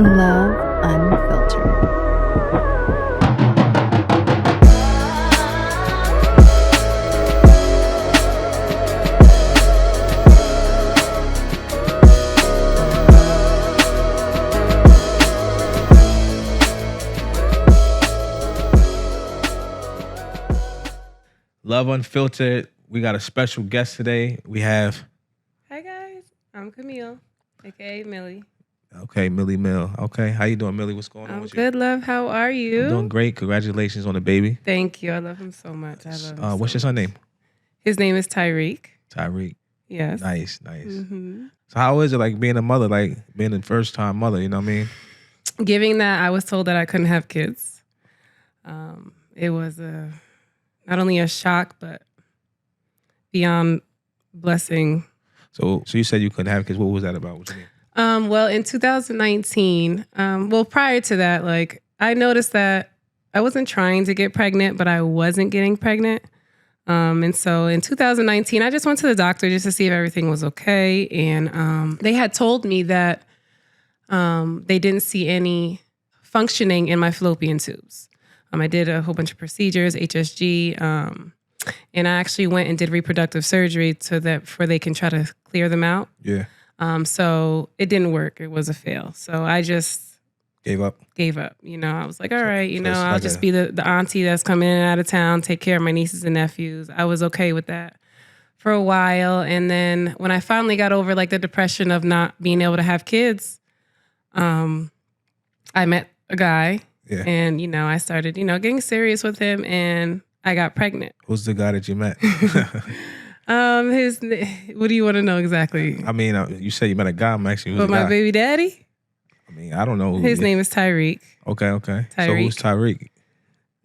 Love Unfiltered. Love Unfiltered. We got a special guest today. We have... Hi guys, I'm Camille, aka Millie. Okay, Millie Mill. Okay, how you doing, Millie? What's going on I'm with good, love. How are you? you? I'm doing great. Congratulations on the baby. Thank you. I love him so much. I love him. What's your son's name? His name is Tyreek. Tyreek. Yes. Nice. Mm-hmm. So how is it like being a mother, like being a first-time mother, you know what I mean? Given that I was told that I couldn't have kids, it was not only a shock, but beyond blessing. So you said you couldn't have kids. What was that about? What you mean? Well, in 2019, prior to that, like I noticed that I wasn't trying to get pregnant, but I wasn't getting pregnant. And so in 2019, I just went to the doctor just to see if everything was okay. And they had told me that they didn't see any functioning in my fallopian tubes. I did a whole bunch of procedures, HSG, and I actually went and did reproductive surgery before they can try to clear them out. Yeah. So it didn't work. It was a fail. So I just Gave up. You know, I was like, all right, so it's I'll like just be the auntie that's coming in and out of town, take care of my nieces and nephews. I was okay with that for a while. And then when I finally got over like the depression of not being able to have kids, I met a guy. Yeah. And, I started, getting serious with him and I got pregnant. Who's the guy that you met? What do you want to know exactly? I mean, you said you met a guy. I'm actually, who's But the my guy? baby daddy? I mean, I don't know. His name is Tyreek. Okay. So Tyreek. who's Tyreek?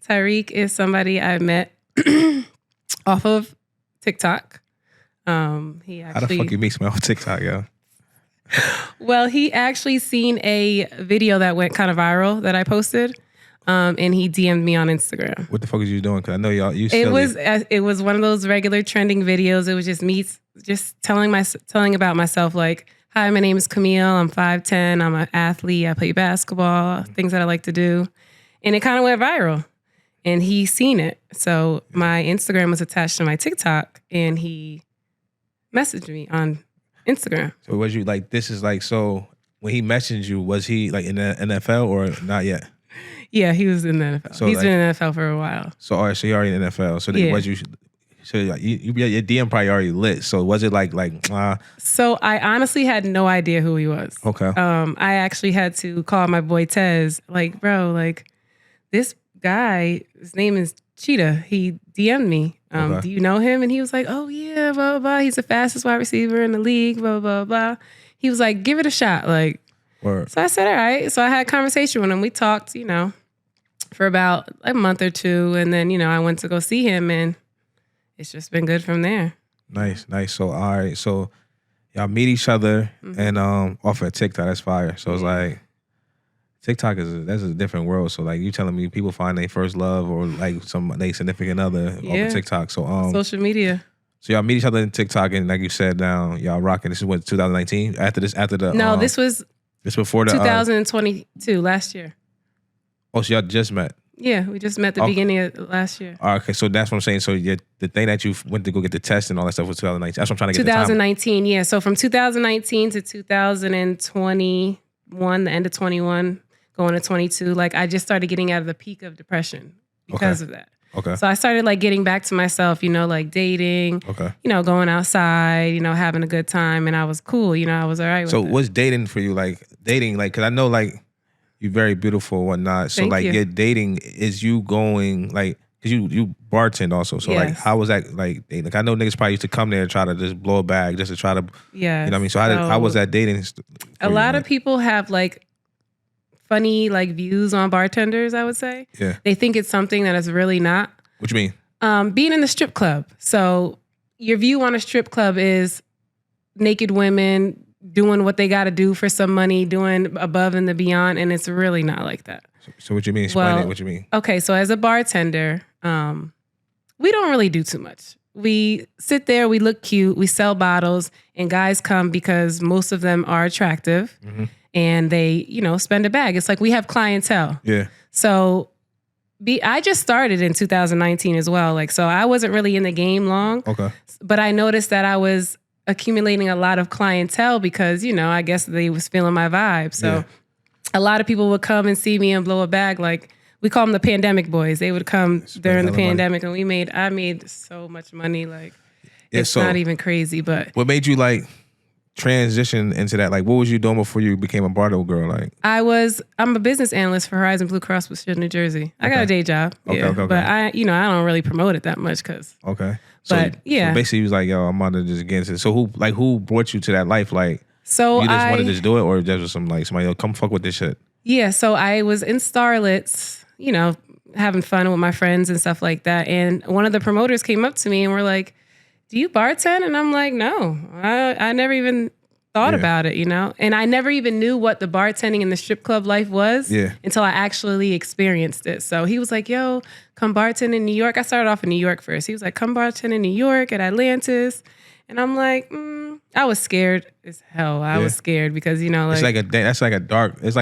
Tyreek is somebody I met off of TikTok. He actually, How the fuck you meet me off TikTok, yo? Well, he actually seen a video that went kind of viral that I posted, and he DM'd me on Instagram. What the fuck is you doing? Because I know you. It was one of those regular trending videos. It was just me just telling about myself, like, hi, my name is Camille. I'm 5'10". I'm an athlete. I play basketball. Things that I like to do, and it kind of went viral. And he seen it, so my Instagram was attached to my TikTok, and he messaged me on Instagram. So was you like, this is like, so when he messaged you, was he like in the NFL or not yet? Yeah, he was in the NFL. So He's like, been in the NFL for a while. So all right, so you already in the NFL. So then Yeah. was you? So your DM probably already lit. So was it like? So I honestly had no idea who he was. Okay. I actually had to call my boy Tez. Like, bro, like this guy, his name is Cheetah. He DM'd me. Okay. Do you know him? And he was like, oh yeah, blah, blah, blah. He's the fastest wide receiver in the league, blah, blah, blah. He was like, give it a shot. Like, Word. so I said, all right. So I had a conversation with him. We talked, for about a month or two. And then, I went to go see him and it's just been good from there. Nice. So all right, so y'all meet each other and off of TikTok. That's fire. So it's like TikTok that's a different world. So like you telling me people find their first love or like they significant other off of TikTok. So social media. So y'all meet each other in TikTok and like you said, now y'all rocking. This is what 2019. This was before the 2022 last year. Oh, so y'all just met. Yeah, we just met the beginning of last year. Okay, so that's what I'm saying. So the thing that you went to go get the test and all that stuff was 2019. That's what I'm trying to get 2019, yeah. So from 2019 to 2021, the end of 21, going to 22, like I just started getting out of the peak of depression because of that. Okay. So I started like getting back to myself, like dating, going outside, having a good time. And I was cool, I was all right with it. So what's dating for you? Like dating, like, cause I know like you're very beautiful and whatnot. So Thank like you. your dating is you going like, cause you bartend also. So like, how was that like dating? Like I know niggas probably used to come there and try to just blow a bag just to try to, yeah. You know what I mean? So how was that dating? A lot of people have like funny like views on bartenders, I would say. Yeah. They think it's something that it's really not. What you mean? Being in the strip club. So your view on a strip club is naked women doing what they got to do for some money, doing above and the beyond, and it's really not like that. So what you mean? Explain it. What you mean? Okay, so as a bartender, we don't really do too much. we sit there, we look cute, we sell bottles, and guys come because most of them are attractive and they, spend a bag. It's like we have clientele. Yeah. So I just started in 2019 as well. Like, so I wasn't really in the game long. Okay. But I noticed that I was accumulating a lot of clientele because, I guess they was feeling my vibe. So a lot of people would come and see me and blow a bag. Like, we call them the pandemic boys. They would come during the pandemic and I made so much money. Like, it's not even crazy, but. What made you like transition into that? Like, what was you doing before you became a bardo girl? Like, I'm a business analyst for Horizon Blue Cross Blue Shield, New Jersey. I got a day job. Okay. But I don't really promote it that much because. Okay. So basically, he was like, "Yo, I'm on to just get into it." So who brought you to that life? Like, so you just wanted to just do it, or just was some like somebody, come fuck with this shit? Yeah. So I was in Starlets, having fun with my friends and stuff like that, and one of the promoters came up to me and were like, "Do you bartend?" And I'm like, "No, I never even thought about it, And I never even knew what the bartending and the strip club life was until I actually experienced it. So he was like, "Yo, come bartend in New York." I started off in New York first. He was like, "Come bartend in New York at Atlantis." And I'm like, I was scared as hell. I was scared because, like... It's like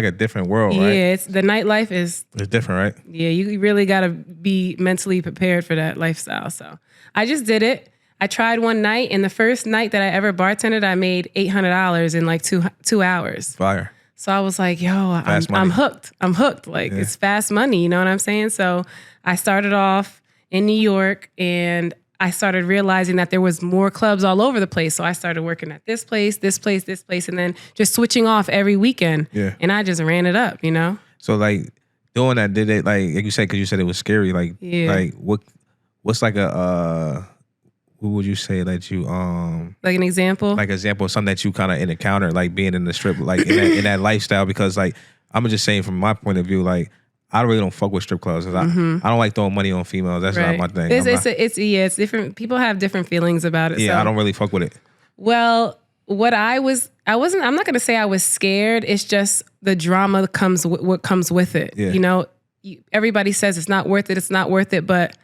a different world, right? Yeah, the nightlife is... It's different, right? Yeah, you really got to be mentally prepared for that lifestyle. So I just did it. I tried one night, and the first night that I ever bartended, I made $800 in like two hours. Fire. So I was like, yo, I'm hooked. I'm hooked. Like, it's fast money, you know what I'm saying? So I started off in New York, and I started realizing that there was more clubs all over the place. So I started working at this place, and then just switching off every weekend. Yeah. And I just ran it up, So like doing that, did it like you said, because you said it was scary, like what's like a what would you say that you like an example? Like an example of something that you kind of encountered, like being in the strip, like in that lifestyle, because like I'm just saying from my point of view, like I really don't fuck with strip clubs. I don't like throwing money on females. That's not my thing. It's different. People have different feelings about it. Yeah, so. I don't really fuck with it. Well, I'm not gonna say I was scared. It's just the drama comes what comes with it. Yeah. Everybody says it's not worth it. It's not worth it, but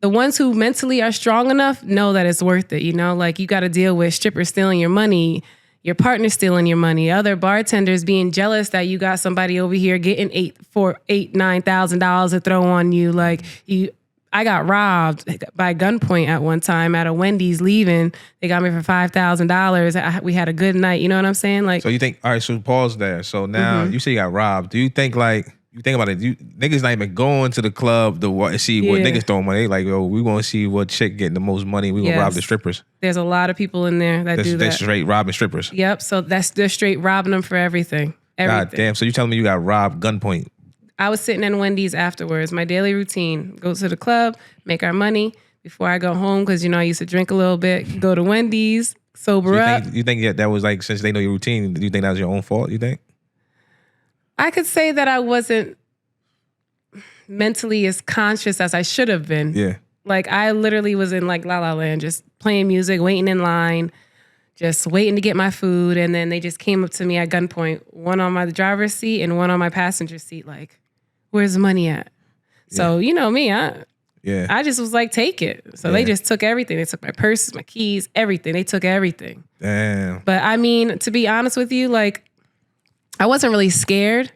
the ones who mentally are strong enough know that it's worth it. Like you got to deal with strippers stealing your money, your partner stealing your money, other bartenders being jealous that you got somebody over here getting $9,000 to throw on you. Like I got robbed by gunpoint at one time at a Wendy's leaving. They got me for $5,000. We had a good night. You know what I'm saying? Like, so you think, all right, so pause there. So now you say you got robbed. Do you think like, you think about it, niggas not even going to the club to see what niggas throwing money. They like, yo, we want to see what chick getting the most money. We gonna rob the strippers. There's a lot of people in there that do that. They're straight robbing strippers. Yep. So they're straight robbing them for everything. God damn. So you telling me you got robbed gunpoint? I was sitting in Wendy's afterwards. My daily routine: go to the club, make our money before I go home because I used to drink a little bit. Go to Wendy's, sober up. You think that was like, since they know your routine? Do you think that was your own fault? You think? I could say that I wasn't mentally as conscious as I should have been. Yeah. Like I literally was in like La La Land, just playing music, waiting in line, just waiting to get my food. And then they just came up to me at gunpoint, one on my driver's seat and one on my passenger seat. Like, where's the money at? So, you know me, I just was like, take it. So they just took everything. They took my purses, my keys, everything. They took everything. Damn. But I mean, to be honest with you, like, I wasn't really scared,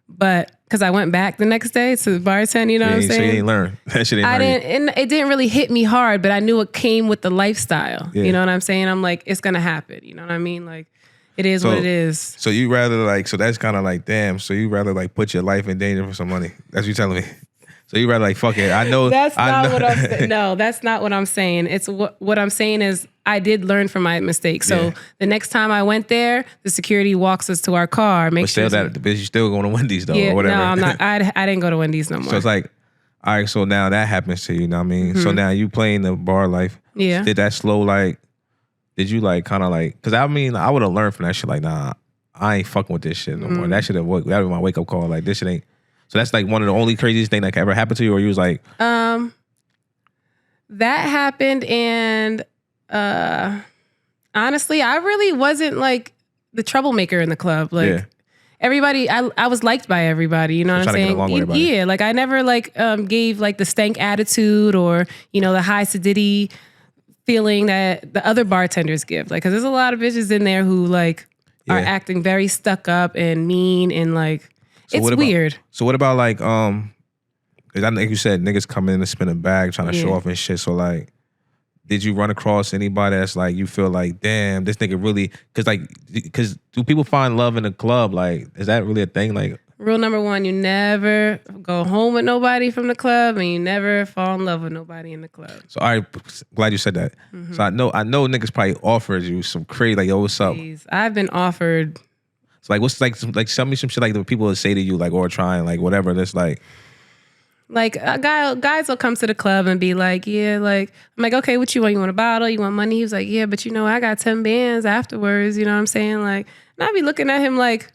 but because I went back the next day to the bartend, you know what I'm saying? So you ain't learn. That shit ain't and it didn't really hit me hard, but I knew it came with the lifestyle. Yeah. You know what I'm saying? I'm like, it's gonna happen. You know what I mean? Like, it is what it is. So you rather like, so that's kind of like, damn. So you rather like put your life in danger for some money? That's what you telling me? So you rather like, fuck it. I know. That's not what I'm saying. No, that's not what I'm saying. It's what I'm saying is I did learn from my mistake. So the next time I went there, the security walks us to our car. But still, that bitch, you still going to Wendy's though, or whatever. No, I'm not. I didn't go to Wendy's no more. So it's like, all right. So now that happens to you. You know what I mean? So now you playing the bar life. Yeah. Did that slow like? Did you like kind of like? Because I mean, I would have learned from that shit. Like, nah, I ain't fucking with this shit no more. That should have that was my wake up call. Like, this shit ain't. So that's like one of the only craziest thing that could ever happen to you, or you was like, that happened, and honestly, I really wasn't like the troublemaker in the club. Like everybody, I was liked by everybody. You know what I'm saying? Yeah, like I never like gave like the stank attitude or the high sedity feeling that the other bartenders give. Like, because there's a lot of bitches in there who like are acting very stuck up and mean and like, So it's weird. So what about like, cause I think you said niggas coming in and spin a bag trying to show off and shit. So like, did you run across anybody that's like, you feel like, damn, this nigga really, cause do people find love in the club? Like, is that really a thing? Like, rule number 1, you never go home with nobody from the club, and you never fall in love with nobody in the club. So all right, glad you said that. Mm-hmm. So I know niggas probably offered you some crazy, like, yo, what's up? Please. I've been offered. So like, what's like tell me some shit like the people would say to you, like, or trying, like, whatever. That's like guys will come to the club and be like, yeah, like, I'm like, okay, what you want? You want a bottle? You want money? He was like, yeah, but you know, I got 10 bands afterwards. You know what I'm saying? Like, and I'd be looking at him like,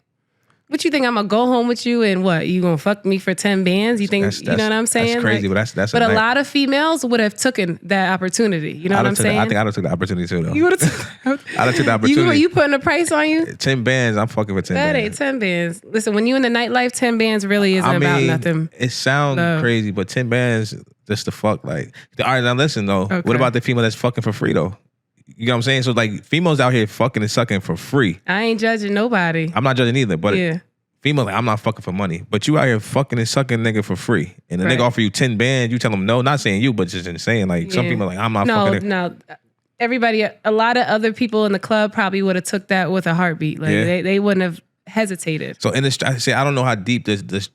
what you think? I'm gonna go home with you and what? You gonna fuck me for 10 bands? You think you know what I'm saying? That's crazy, like, but that's. But a lot of females would have taken that opportunity. You know what I'm saying? I think I'd have took the opportunity too, though. You would have. I'd have took the opportunity. You putting a price on you? 10 bands. I'm fucking for 10 that bands. Ain't 10 bands. Listen, when you in the nightlife, 10 bands really isn't about nothing. It sounds crazy, but 10 bands just to fuck. Like, all right, now listen though. Okay. What about the female that's fucking for free though? You know what I'm saying? So like, females out here fucking and sucking for free. I ain't judging nobody. I'm not judging either, but female, like, I'm not fucking for money. But you out here fucking and sucking nigga for free. And the nigga offer you 10 bands, you tell them no, not saying you, but just saying like some people like, I'm not fucking. No, everybody, a lot of other people in the club probably would have took that with a heartbeat. Like they wouldn't have hesitated. So I don't know how deep this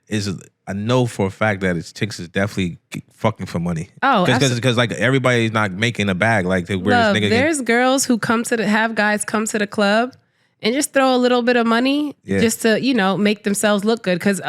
is. I know for a fact that it's chicks is definitely fucking for money. Oh, because like everybody's not making a bag like the weirdest nigga. There's girls who have guys come to the club and just throw a little bit of money just to, you know, make themselves look good. Because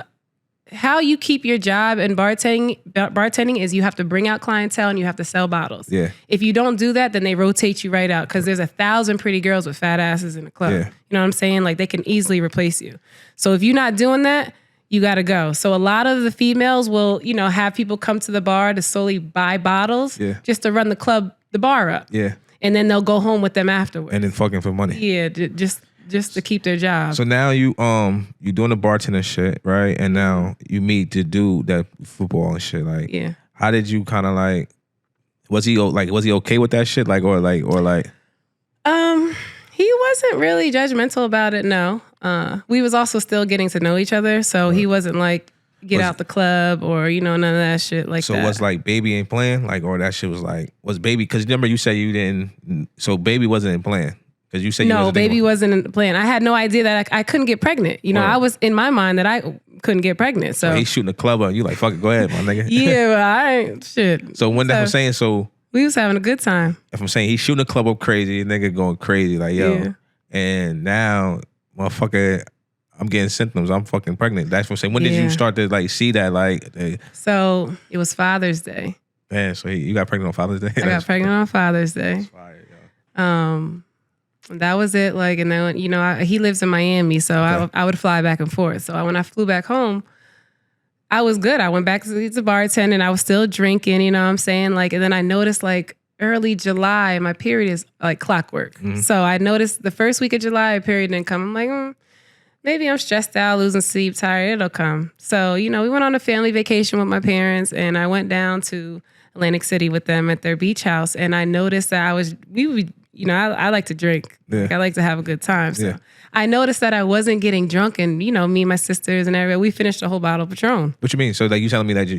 how you keep your job in bartending is you have to bring out clientele and you have to sell bottles. Yeah. If you don't do that, then they rotate you right out because there's 1,000 pretty girls with fat asses in the club. Yeah. You know what I'm saying? Like, they can easily replace you. So if you're not doing that, you got to go. So a lot of the females will, you know, have people come to the bar to solely buy bottles just to run the bar up. Yeah. And then they'll go home with them afterwards. And then fucking for money. Yeah, just to keep their job. So now you doing the bartender shit, right? And now you meet the dude that football and shit. Like, how did you kind of like? Was he okay with that shit? Like, or he wasn't really judgmental about it. No, we was also still getting to know each other, so he wasn't like get out the club or, you know, none of that shit like that. So was like Baby ain't playing, like, or that shit was Baby? Because remember you said you didn't. So Baby wasn't playing. Because you said Baby wasn't in the plan. I had no idea that I couldn't get pregnant. You know, I was in my mind that I couldn't get pregnant. So he's shooting the club up. You like, fuck it, go ahead, my nigga. Yeah, well, I ain't shit. So when I'm saying, so we was having a good time. If I'm saying he's shooting the club up crazy, nigga going crazy, like, yo. And now, motherfucker, I'm getting symptoms. I'm fucking pregnant. That's what I'm saying. When did you start to like see that? Like, so it was Father's Day. Man, so you got pregnant on Father's Day? I got pregnant on Father's Day. That's fire, yo. That was it. Like, and then, you know, he lives in Miami, so I would fly back and forth. So when I flew back home, I was good. I went back to the bartender and I was still drinking, you know what I'm saying? Like, and then I noticed like early July, my period is like clockwork. Mm-hmm. So I noticed the first week of July, period didn't come. I'm like, maybe I'm stressed out, losing sleep, tired. It'll come. So, you know, we went on a family vacation with my parents and I went down to Atlantic City with them at their beach house. And I noticed that you know, I like to drink. Yeah. Like, I like to have a good time. So I noticed that I wasn't getting drunk, and, you know, me and my sisters and everybody, we finished a whole bottle of Patron. What you mean? So like you telling me that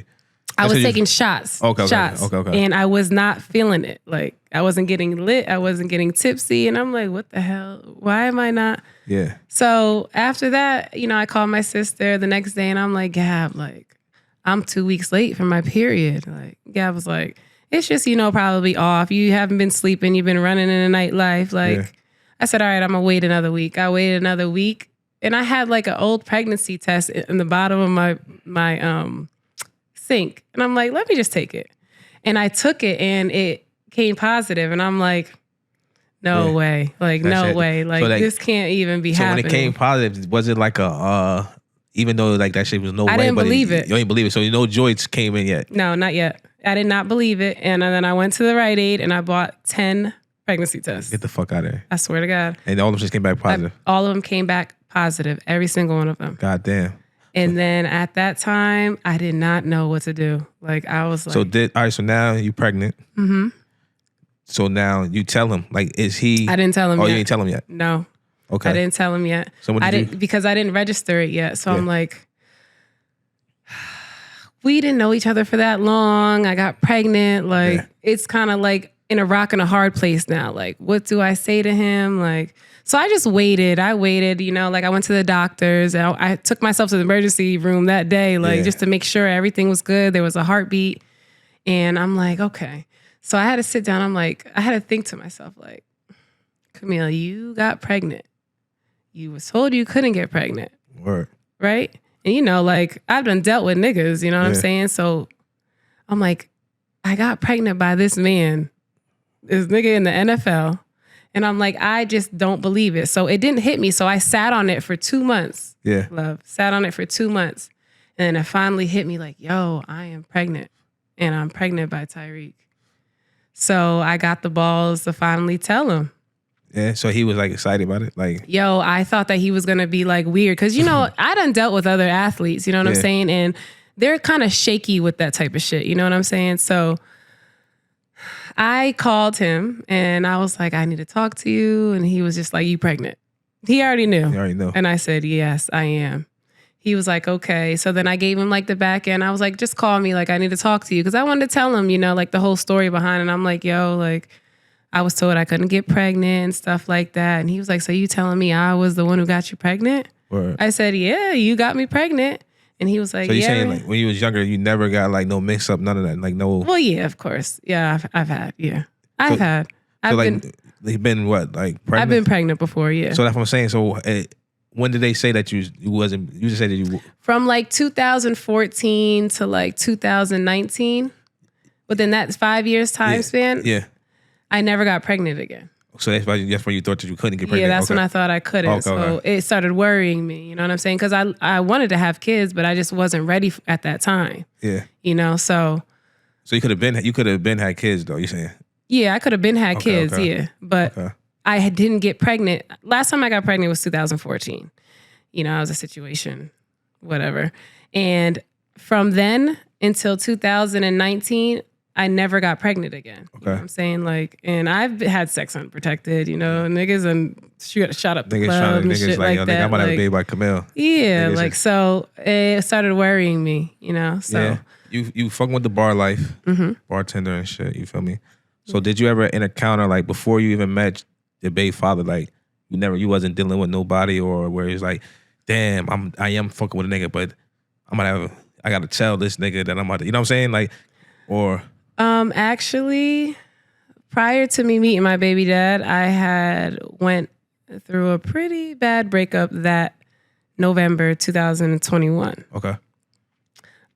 I was taking shots. Shots. Okay. And I was not feeling it. Like, I wasn't getting lit. I wasn't getting tipsy. And I'm like, what the hell? Why am I not? Yeah. So after that, you know, I called my sister the next day and I'm like, Gab, like, I'm 2 weeks late for my period. Like, Gab was like, it's just, you know, probably off. You haven't been sleeping. You've been running in the nightlife. Like, I said, all right, I'm going to wait another week. I waited another week. And I had like an old pregnancy test in the bottom of my sink. And I'm like, let me just take it. And I took it and it came positive. And I'm like, no way. Like, no way. Like, so this can't even be happening. So when it came positive, was it like even though like that shit was no way? I didn't believe it. You ain't believe it. So no joints came in yet? No, not yet. I did not believe it. And then I went to the Rite Aid and I bought 10 pregnancy tests. Get the fuck out of there. I swear to God. And all of them just came back positive? All of them came back positive. Every single one of them. God damn. And then at that time, I did not know what to do. Like, I was like... So now you pregnant. Mm-hmm. So now you tell him, like, is he? I didn't tell him Oh, yet. you ain't tell him yet? No. Okay. I didn't tell him yet. So what did you? Because I didn't register it yet. So Yeah. I'm like, we didn't know each other for that long. I got pregnant. Like, it's kind of like in a rock and a hard place now. Like, what do I say to him? Like, so I just waited. I waited, like I went to the doctors. I took myself to the emergency room that day, like just to make sure everything was good. There was a heartbeat. And I'm like, okay. So I had to sit down. I'm like, I had to think to myself, like, Camille, you got pregnant. You was told you couldn't get pregnant. Word. Right? And like I've done dealt with niggas, you know what I'm saying? So I'm like, I got pregnant by this man, this nigga in the NFL. And I'm like, I just don't believe it. So it didn't hit me. So I sat on it for 2 months. Yeah. Love. Sat on it for 2 months. And then it finally hit me like, yo, I am pregnant. And I'm pregnant by Tyreek. So I got the balls to finally tell him. Yeah, so he was like excited about it, like. Yo, I thought that he was gonna be like weird because I done dealt with other athletes, you know what I'm saying, and they're kind of shaky with that type of shit, you know what I'm saying. So I called him and I was like, I need to talk to you, and he was just like, you pregnant? He already knew. You already know. And I said, yes, I am. He was like, okay. So then I gave him like the back end. I was like, just call me, like I need to talk to you because I wanted to tell him, like the whole story behind it. And I'm like, yo, like. I was told I couldn't get pregnant and stuff like that. And he was like, so you telling me I was the one who got you pregnant? Word. I said, yeah, you got me pregnant. And he was like, so you yeah. saying like when you was younger, you never got like no mix up, none of that, like no. Well, yeah, of course. Yeah, I've had, yeah. I've been what, like pregnant? I've been pregnant before, yeah. So that's what I'm saying. So when did they say that you wasn't, you just said that you. From like 2014 to like 2019, within that 5 years time span. Yeah. I never got pregnant again. So that's when you thought that you couldn't get pregnant? Yeah, that's when I thought I couldn't. So it started worrying me, you know what I'm saying? Because I wanted to have kids, but I just wasn't ready at that time. Yeah. So. So you could have been had kids though, you saying? Yeah, I could have been had kids, yeah. But I didn't get pregnant. Last time I got pregnant was 2014. I was a situation, whatever. And from then until 2019, I never got pregnant again. You know what I'm saying? Like, and I've had sex unprotected, niggas and shot up the club and shit like that. I'm about to have a baby by Camille. Yeah, like, so it started worrying me, so. Yeah. You fucking with the bar life, bartender and shit, you feel me? So did you ever encounter, like, before you even met your baby father, like, you wasn't dealing with nobody, or where it's like, damn, I am fucking with a nigga, but I gotta tell this nigga that I'm about to, you know what I'm saying? Like, or... Actually, prior to me meeting my baby dad, I had went through a pretty bad breakup that November 2021. Okay.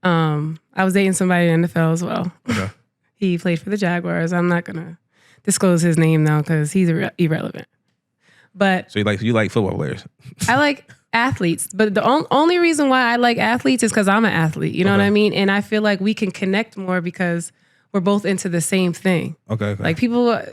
I was dating somebody in the NFL as well. Okay. He played for the Jaguars. I'm not gonna disclose his name though because he's irrelevant. But so you like football players? I like athletes, but the only reason why I like athletes is because I'm an athlete. You know what I mean? And I feel like we can connect more because we're both into the same thing. Okay. Like people. Yeah,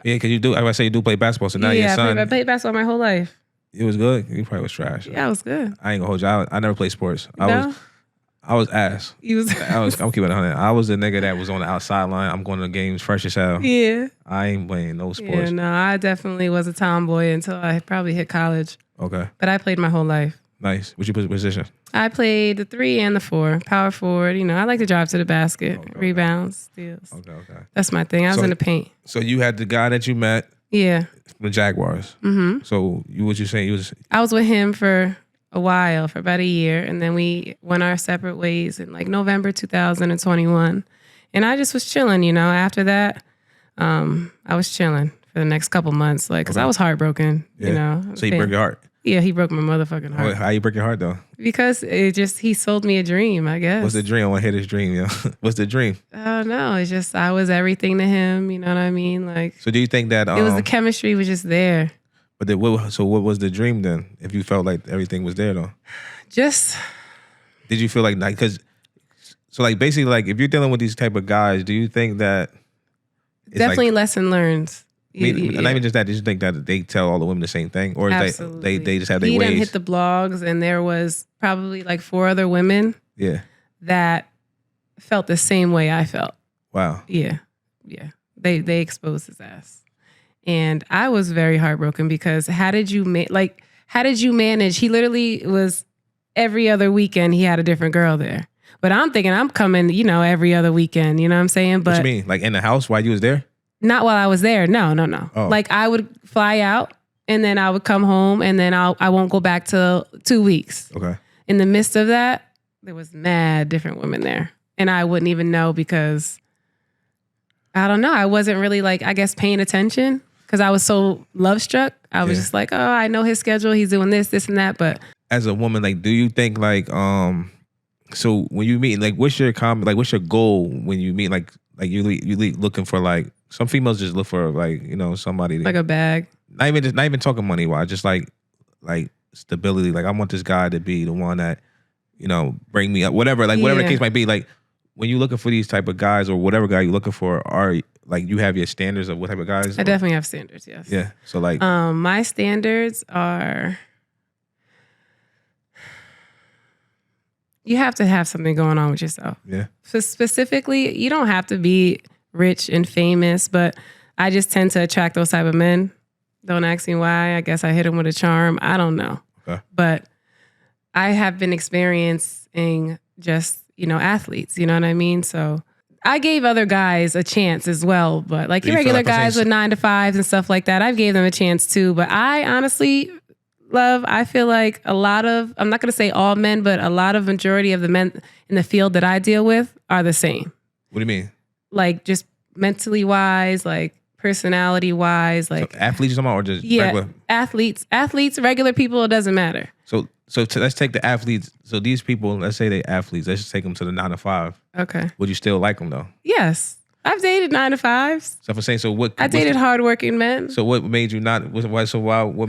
because you do. I say you do play basketball, so now your son. I played basketball my whole life. It was good. You probably was trash. Yeah, I was good. I ain't gonna hold you. I never played sports. I was ass. I'm keeping it 100. I was the nigga that was on the outside line. I'm going to games fresh as hell. Yeah. I ain't playing no sports. Yeah, no, I definitely was a tomboy until I probably hit college. Okay. But I played my whole life. Nice. What's your position? I played the 3 and the 4, power forward. I like to drive to the basket, rebounds, steals. Okay. That's my thing. I was in the paint. So you had the guy that you met. Yeah. The Jaguars. Mm-hmm. So what you saying? I was with him for a while, for about a year, and then we went our separate ways in like November 2021. And I just was chilling, After that, I was chilling for the next couple months, like, because I was heartbroken, So he broke your heart? Yeah, he broke my motherfucking heart. How you break your heart, though? Because he sold me a dream, I guess. What's the dream? I want to hear this dream, yo. What's the dream? Oh, no, it's just I was everything to him, you know what I mean? Like. So do you think that... it was the chemistry was just there. But so what was the dream then? If you felt like everything was there, though? Just... Did you feel like... Because... So, like, basically, like, if you're dealing with these type of guys, do you think that... Definitely lesson learned. Not even just that. Did you think that they tell all the women the same thing, or they just have their ways? He done hit the blogs, and there was probably like 4 other women. Yeah. That felt the same way I felt. Wow. Yeah. They exposed his ass. And I was very heartbroken because how did you manage? He literally was every other weekend he had a different girl there. But I'm thinking I'm coming, every other weekend, you know what I'm saying? But what you mean? Like in the house while you was there? Not while I was there. No. Oh. Like I would fly out and then I would come home and then I won't go back till 2 weeks. Okay. In the midst of that, there was mad different women there. And I wouldn't even know because, I don't know, I wasn't really paying attention because I was so love struck. I was just like, oh, I know his schedule. He's doing this and that. But as a woman, do you think so when you meet, what's your goal when you meet? You looking for some females just look for somebody like a bag. Not even talking money wise, just like stability. I want this guy to be the one that bring me up, whatever the case might be. When you're looking for these type of guys or whatever guy you're looking for, are you have your standards of what type of guys? I definitely have standards. Yes. Yeah. So my standards are. You have to have something going on with yourself. Yeah. So specifically, you don't have to be rich and famous, but I just tend to attract those type of men. Don't ask me why. I guess I hit them with a charm. I don't know. Okay. But I have been experiencing just, athletes. You know what I mean? So I gave other guys a chance as well. But irregular guys with 9 to 5s and stuff like that, I gave them a chance too. But I honestly... Love, I feel like I'm not going to say all men, but a lot of majority of the men in the field that I deal with are the same. What do you mean? Just mentally wise, personality wise, so athletes or something, or just regular? Athletes, regular people, it doesn't matter. So let's take the athletes. So these people, let's say they athletes. Let's just take them to the 9 to 5. Okay. Would you still like them though? Yes. I've dated 9 to 5s. So I'm saying, I dated hardworking men. So what made you not? What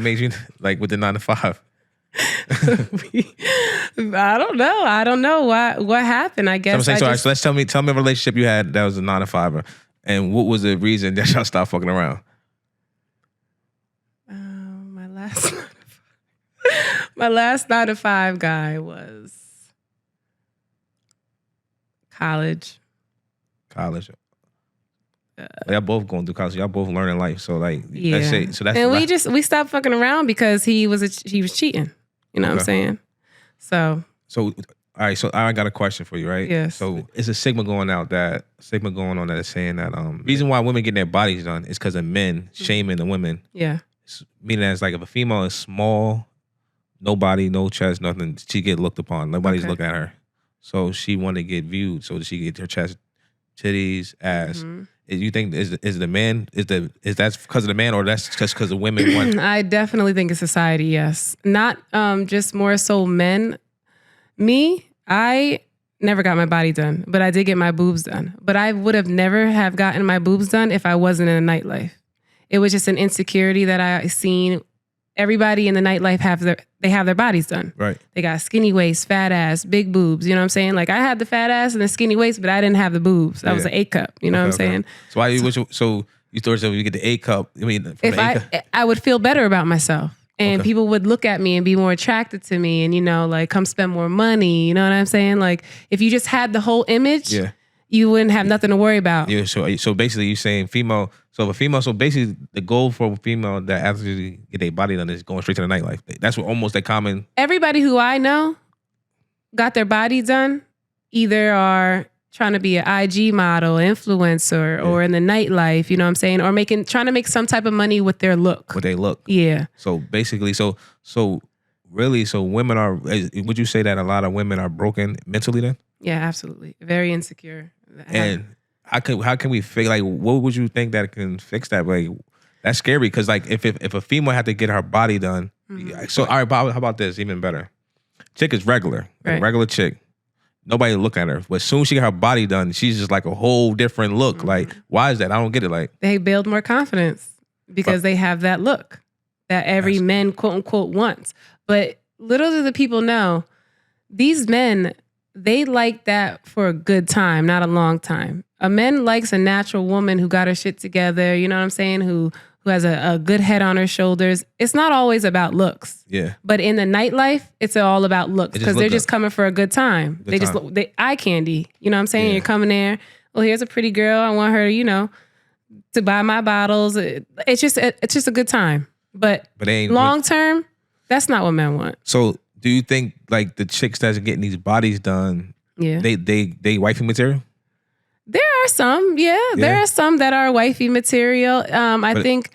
made you with the 9 to 5? I don't know what happened. I guess. So I'm saying, so let's tell me a relationship you had that was a 9 to 5, and what was the reason that y'all stopped fucking around? My last 9 to 5 guy was college. Y'all both going through college. Y'all both learning life. So let's say, so that's and we stopped fucking around because he was cheating. You know what I'm saying? So all right. So I got a question for you, right? Yes. So it's a stigma going on that is saying that reason why women get their bodies done is because of men shaming the women. Yeah. Meaning as if a female is small, no body, no chest, nothing, she get looked upon. Nobody's looking at her. So she wanted to get viewed. So she get her chest, titties, ass. Mm-hmm. You think is that because of the man, or that's just because the women want? I definitely think it's society. Yes, not just more so men. Me, I never got my body done, but I did get my boobs done. But I would have never have gotten my boobs done if I wasn't in a nightlife. It was just an insecurity that I seen. Everybody in the nightlife have their bodies done. Right. They got skinny waist, fat ass, big boobs. You know what I'm saying? I had the fat ass and the skinny waist, but I didn't have the boobs. I was an A cup. You know what I'm saying? So you thought you get the A cup? I mean, I would feel better about myself, and people would look at me and be more attracted to me, and come spend more money. You know what I'm saying? If you just had the whole image, you wouldn't have nothing to worry about. Yeah. So basically, you're saying female. So basically, the goal for a female that actually get their body done is going straight to the nightlife. That's what almost that common. Everybody who I know got their body done either are trying to be an IG model, influencer, or in the nightlife. You know what I'm saying? Or trying to make some type of money with their look. With their look. Yeah. So basically, so women are. Would you say that a lot of women are broken mentally then? Yeah, absolutely. Very insecure. And how can we fix? What would you think that can fix that? That's scary because if a female had to get her body done, so all right, how about this? Even better, chick is regular, a regular chick. Nobody look at her, but as soon as she get her body done, she's just a whole different look. Why is that? I don't get it. They build more confidence because they have that look that every man quote unquote wants. But little do the people know, these men, they like that for a good time, not a long time. A man likes a natural woman who got her shit together, you know what I'm saying, who has a good head on her shoulders. It's not always about looks. Yeah. But in the nightlife, it's all about looks because they're just coming for a good time. They eye candy. You know what I'm saying? Yeah. You're coming there, well, here's a pretty girl. I want her to, to buy my bottles. It's just a good time. But it ain't long term, that's not what men want. So do you think like the chicks that's getting these bodies done, Yeah, they wifey material? there are some. Yeah, there are some that are wifey material. I think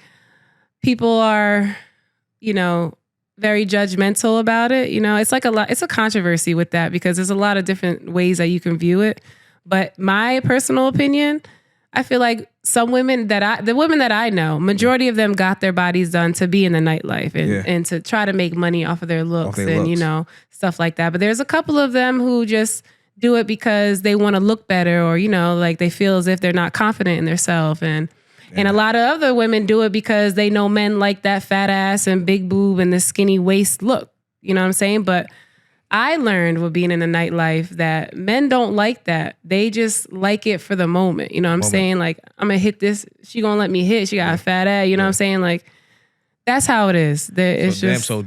people are, very judgmental about it. It's like it's a controversy with that because there's a lot of different ways that you can view it. But my personal opinion, I feel like some women the women that I know, majority of them got their bodies done to be in the nightlife and to try to make money off of their looks and stuff like that. But there's a couple of them who just do it because they want to look better or, like they feel as if they're not confident in themselves. And a lot of other women do it because they know men like that fat ass and big boob and the skinny waist look. You know what I'm saying? But I learned with being in the nightlife that men don't like that. They just like it for the moment. You know what I'm saying? Like, I'm going to hit this. She going to let me hit. She got a fat ass. You know what I'm saying? Like, that's how it is. It's So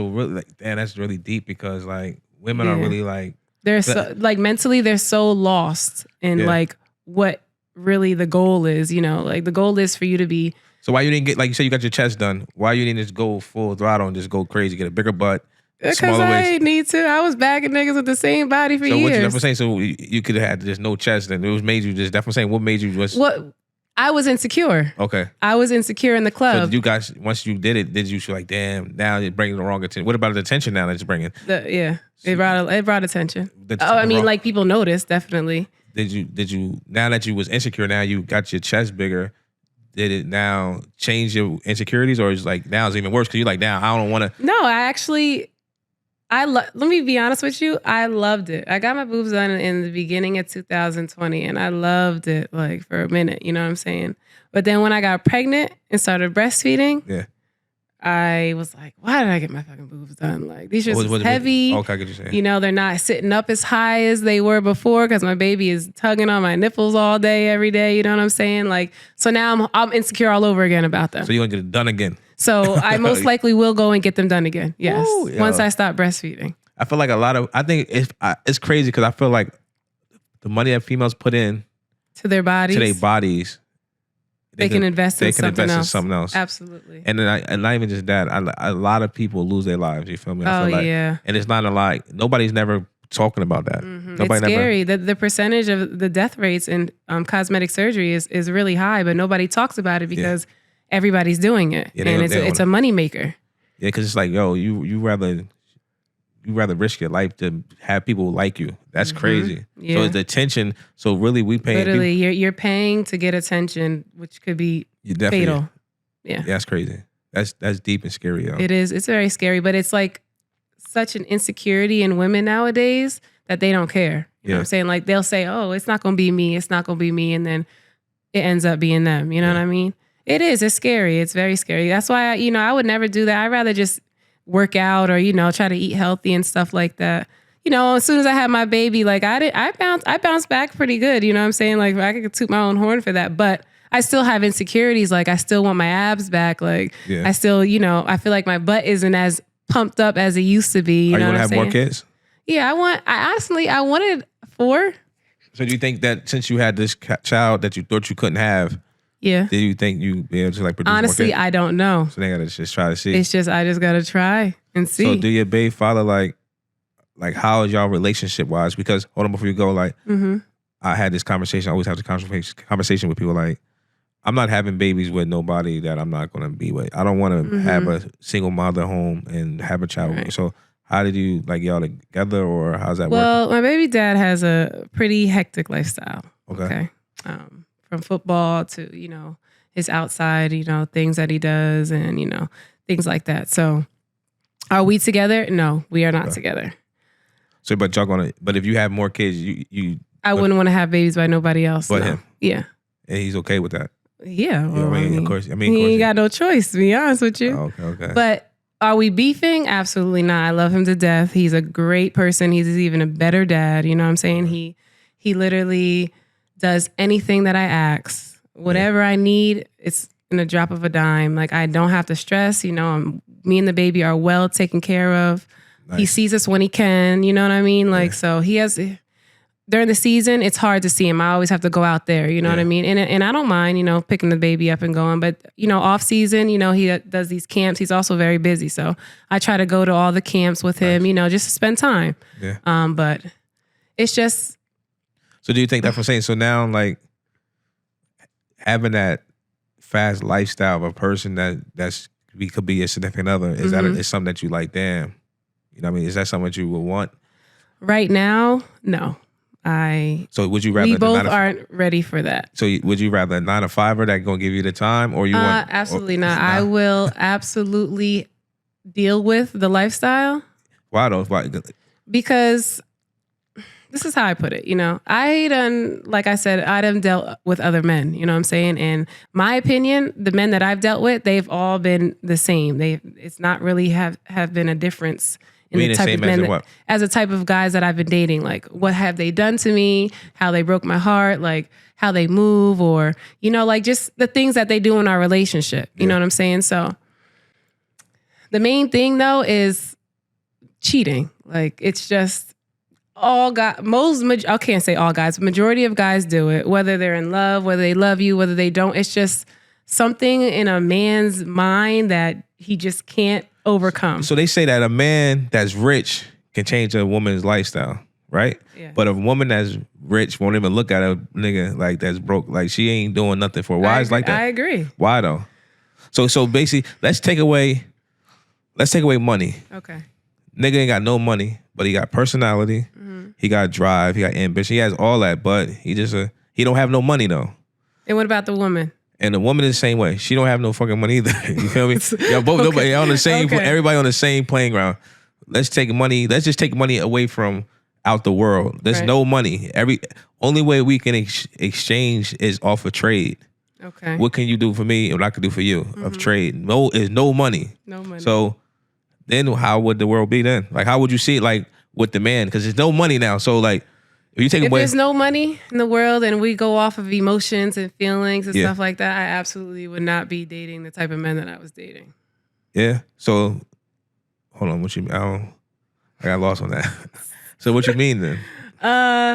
really, like, damn, that's really deep because like women are really like, they're so, like mentally, they're so lost in like what really the goal is, like the goal is for you to be. So why you didn't get, like you said, you got your chest done. Why you didn't just go full throttle and just go crazy, get a bigger butt? Because I ain't need to. I was bagging niggas with the same body for years. So what you never saying? So you could have had just no chest, and it was made you just. That's what I'm saying. What made you just? What I was insecure. Okay. I was insecure in the club. So did you guys, once you did it, did you feel like, damn, now you're bringing the wrong attention? What about the attention now that it's bringing? It brought attention. Like people noticed, definitely. Did you now that you was insecure, now you got your chest bigger? Did it now change your insecurities, or is like now it's even worse because you're like, now I don't want to? No, let me be honest with you. I loved it. I got my boobs done in the beginning of 2020 and I loved it like for a minute, you know what I'm saying? But then when I got pregnant and started breastfeeding, I was like, why did I get my fucking boobs done? Like these are heavy. Okay, I get you saying. They're not sitting up as high as they were before because my baby is tugging on my nipples all day, every day. You know what I'm saying? Like, so now I'm insecure all over again about them. So you're gonna get it done again. So I most likely will go and get them done again. Yes. Ooh, once I stop breastfeeding. I feel like I think it's crazy because I feel like the money that females put in to their bodies, they can invest in something else. Absolutely. And then and not even just that, a lot of people lose their lives. You feel me? I feel like, and it's not nobody's never talking about that. Mm-hmm. It's scary. The percentage of the death rates in cosmetic surgery is really high, but nobody talks about it because everybody's doing it, and it's a moneymaker. Yeah, because it's like, yo, you rather risk your life to have people like you. That's crazy. Yeah. So it's the attention. So really, we pay. Literally, you're paying to get attention, which could be fatal. Yeah, that's crazy. That's deep and scary, yo. It is. It's very scary, but it's like such an insecurity in women nowadays that they don't care. You know what I'm saying? Like they'll say, "Oh, it's not gonna be me. It's not gonna be me," and then it ends up being them. You know what I mean? It is. It's scary. It's very scary. That's why I would never do that. I'd rather just work out or try to eat healthy and stuff like that. As soon as I had my baby, like I bounced back pretty good. You know what I'm saying? Like I could toot my own horn for that, but I still have insecurities. Like I still want my abs back. Like I still, I feel like my butt isn't as pumped up as it used to be. Are you want to have more kids? Yeah, I wanted 4. So do you think that since you had this child that you thought you couldn't have, did you think you'd be able to produce honestly, more kids? I don't know. So they gotta just try to see. I just gotta try and see. So do your baby father like how is y'all relationship wise? Because hold on before you go, I had this conversation. I always have this conversation with people like, I'm not having babies with nobody that I'm not gonna be with. I don't want to have a single mother home and have a child. Right. So how did you y'all together or how's that work? Well, my baby dad has a pretty hectic lifestyle. Okay. From football to, his outside, things that he does and, things like that. So are we together? No, we are not together. So, but if you have more kids, I wouldn't want to have babies by nobody else. But him. Yeah. And he's okay with that. Yeah. Well, of course. He ain't got no choice, to be honest with you. Oh, okay. But are we beefing? Absolutely not. I love him to death. He's a great person. He's even a better dad. You know what I'm saying? He literally does anything that I ask. Whatever I need, it's in a drop of a dime. Like I don't have to stress. Me and the baby are well taken care of. Nice. He sees us when he can. You know what I mean? So he has during the season, it's hard to see him. I always have to go out there, you know what I mean? And I don't mind, you know, picking the baby up and going. But, you know, off season, you know, he does these camps. He's also very busy. So I try to go to all the camps with him, you know, just to spend time. Yeah. But it's just. So do you think that's what I'm saying? So now, like, having that fast lifestyle of a person that's we could be a significant other, is that is something that you like, damn, you know what I mean? Is that something that you would want? Right now, no. So would you rather? We both aren't ready for that. So would you rather a 9-to-5er that gonna give you the time, or you want? Absolutely not. I will absolutely deal with the lifestyle. Why though? Why? Because this is how I put it. You know, like I said, I done dealt with other men. You know what I'm saying? And my opinion, the men that I've dealt with, they've all been the same. It's not really have been a difference. In the type of men as a type of guys that I've been dating, like what have they done to me, how they broke my heart, like how they move, or, you know, like just the things that they do in our relationship. You know what I'm saying? So the main thing though is cheating. Like it's just all guys, I can't say all guys, majority of guys do it, whether they're in love, whether they love you, whether they don't. It's just something in a man's mind that he just can't overcome. So they say that a man that's rich can change a woman's lifestyle, right? Yeah. But a woman that's rich won't even look at a nigga like that's broke. Like she ain't doing nothing for her. Why is like that? I agree. Why though? So basically, let's take away money. Okay. Nigga ain't got no money, but he got personality. He got drive. He got ambition. He has all that, but he don't have no money though. And what about the woman? And the woman is the same way. She don't have no fucking money either. You feel me? Y'all both nobody on the same. Everybody on the same playing ground. Let's just take money away from out the world. There's no money. Only way we can exchange is off of trade. Okay. What can you do for me and what I can do for you of trade? No, is no money. No money. So then how would the world be then? Like how would you see it like with the man? Because there's no money now. So like if there's no money in the world and we go off of emotions and feelings and stuff like that, I absolutely would not be dating the type of men that I was dating. Yeah. So hold on, what you mean? I got lost on that. So what you mean then?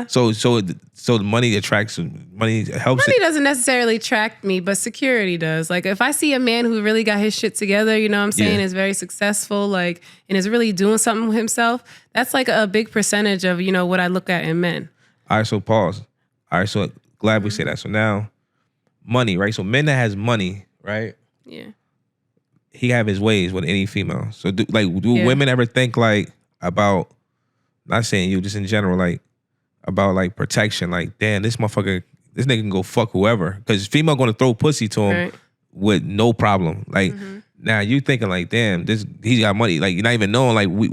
So the money attracts, money helps. Money doesn't necessarily attract me, but security does. Like if I see a man who really got his shit together, you know what I'm saying, is very successful, like, and is really doing something with himself, that's like a big percentage of, you know, what I look at in men. All right, so pause. All right, so glad we say that. So now, money, right? So men that has money, right? Yeah. He have his ways with any female. So do women ever think like about, not saying you, just in general, like about like protection? Like, damn, this nigga can go fuck whoever. Because female gonna throw pussy to him with no problem. Like, now you thinking like, damn, he's got money. Like, you're not even knowing like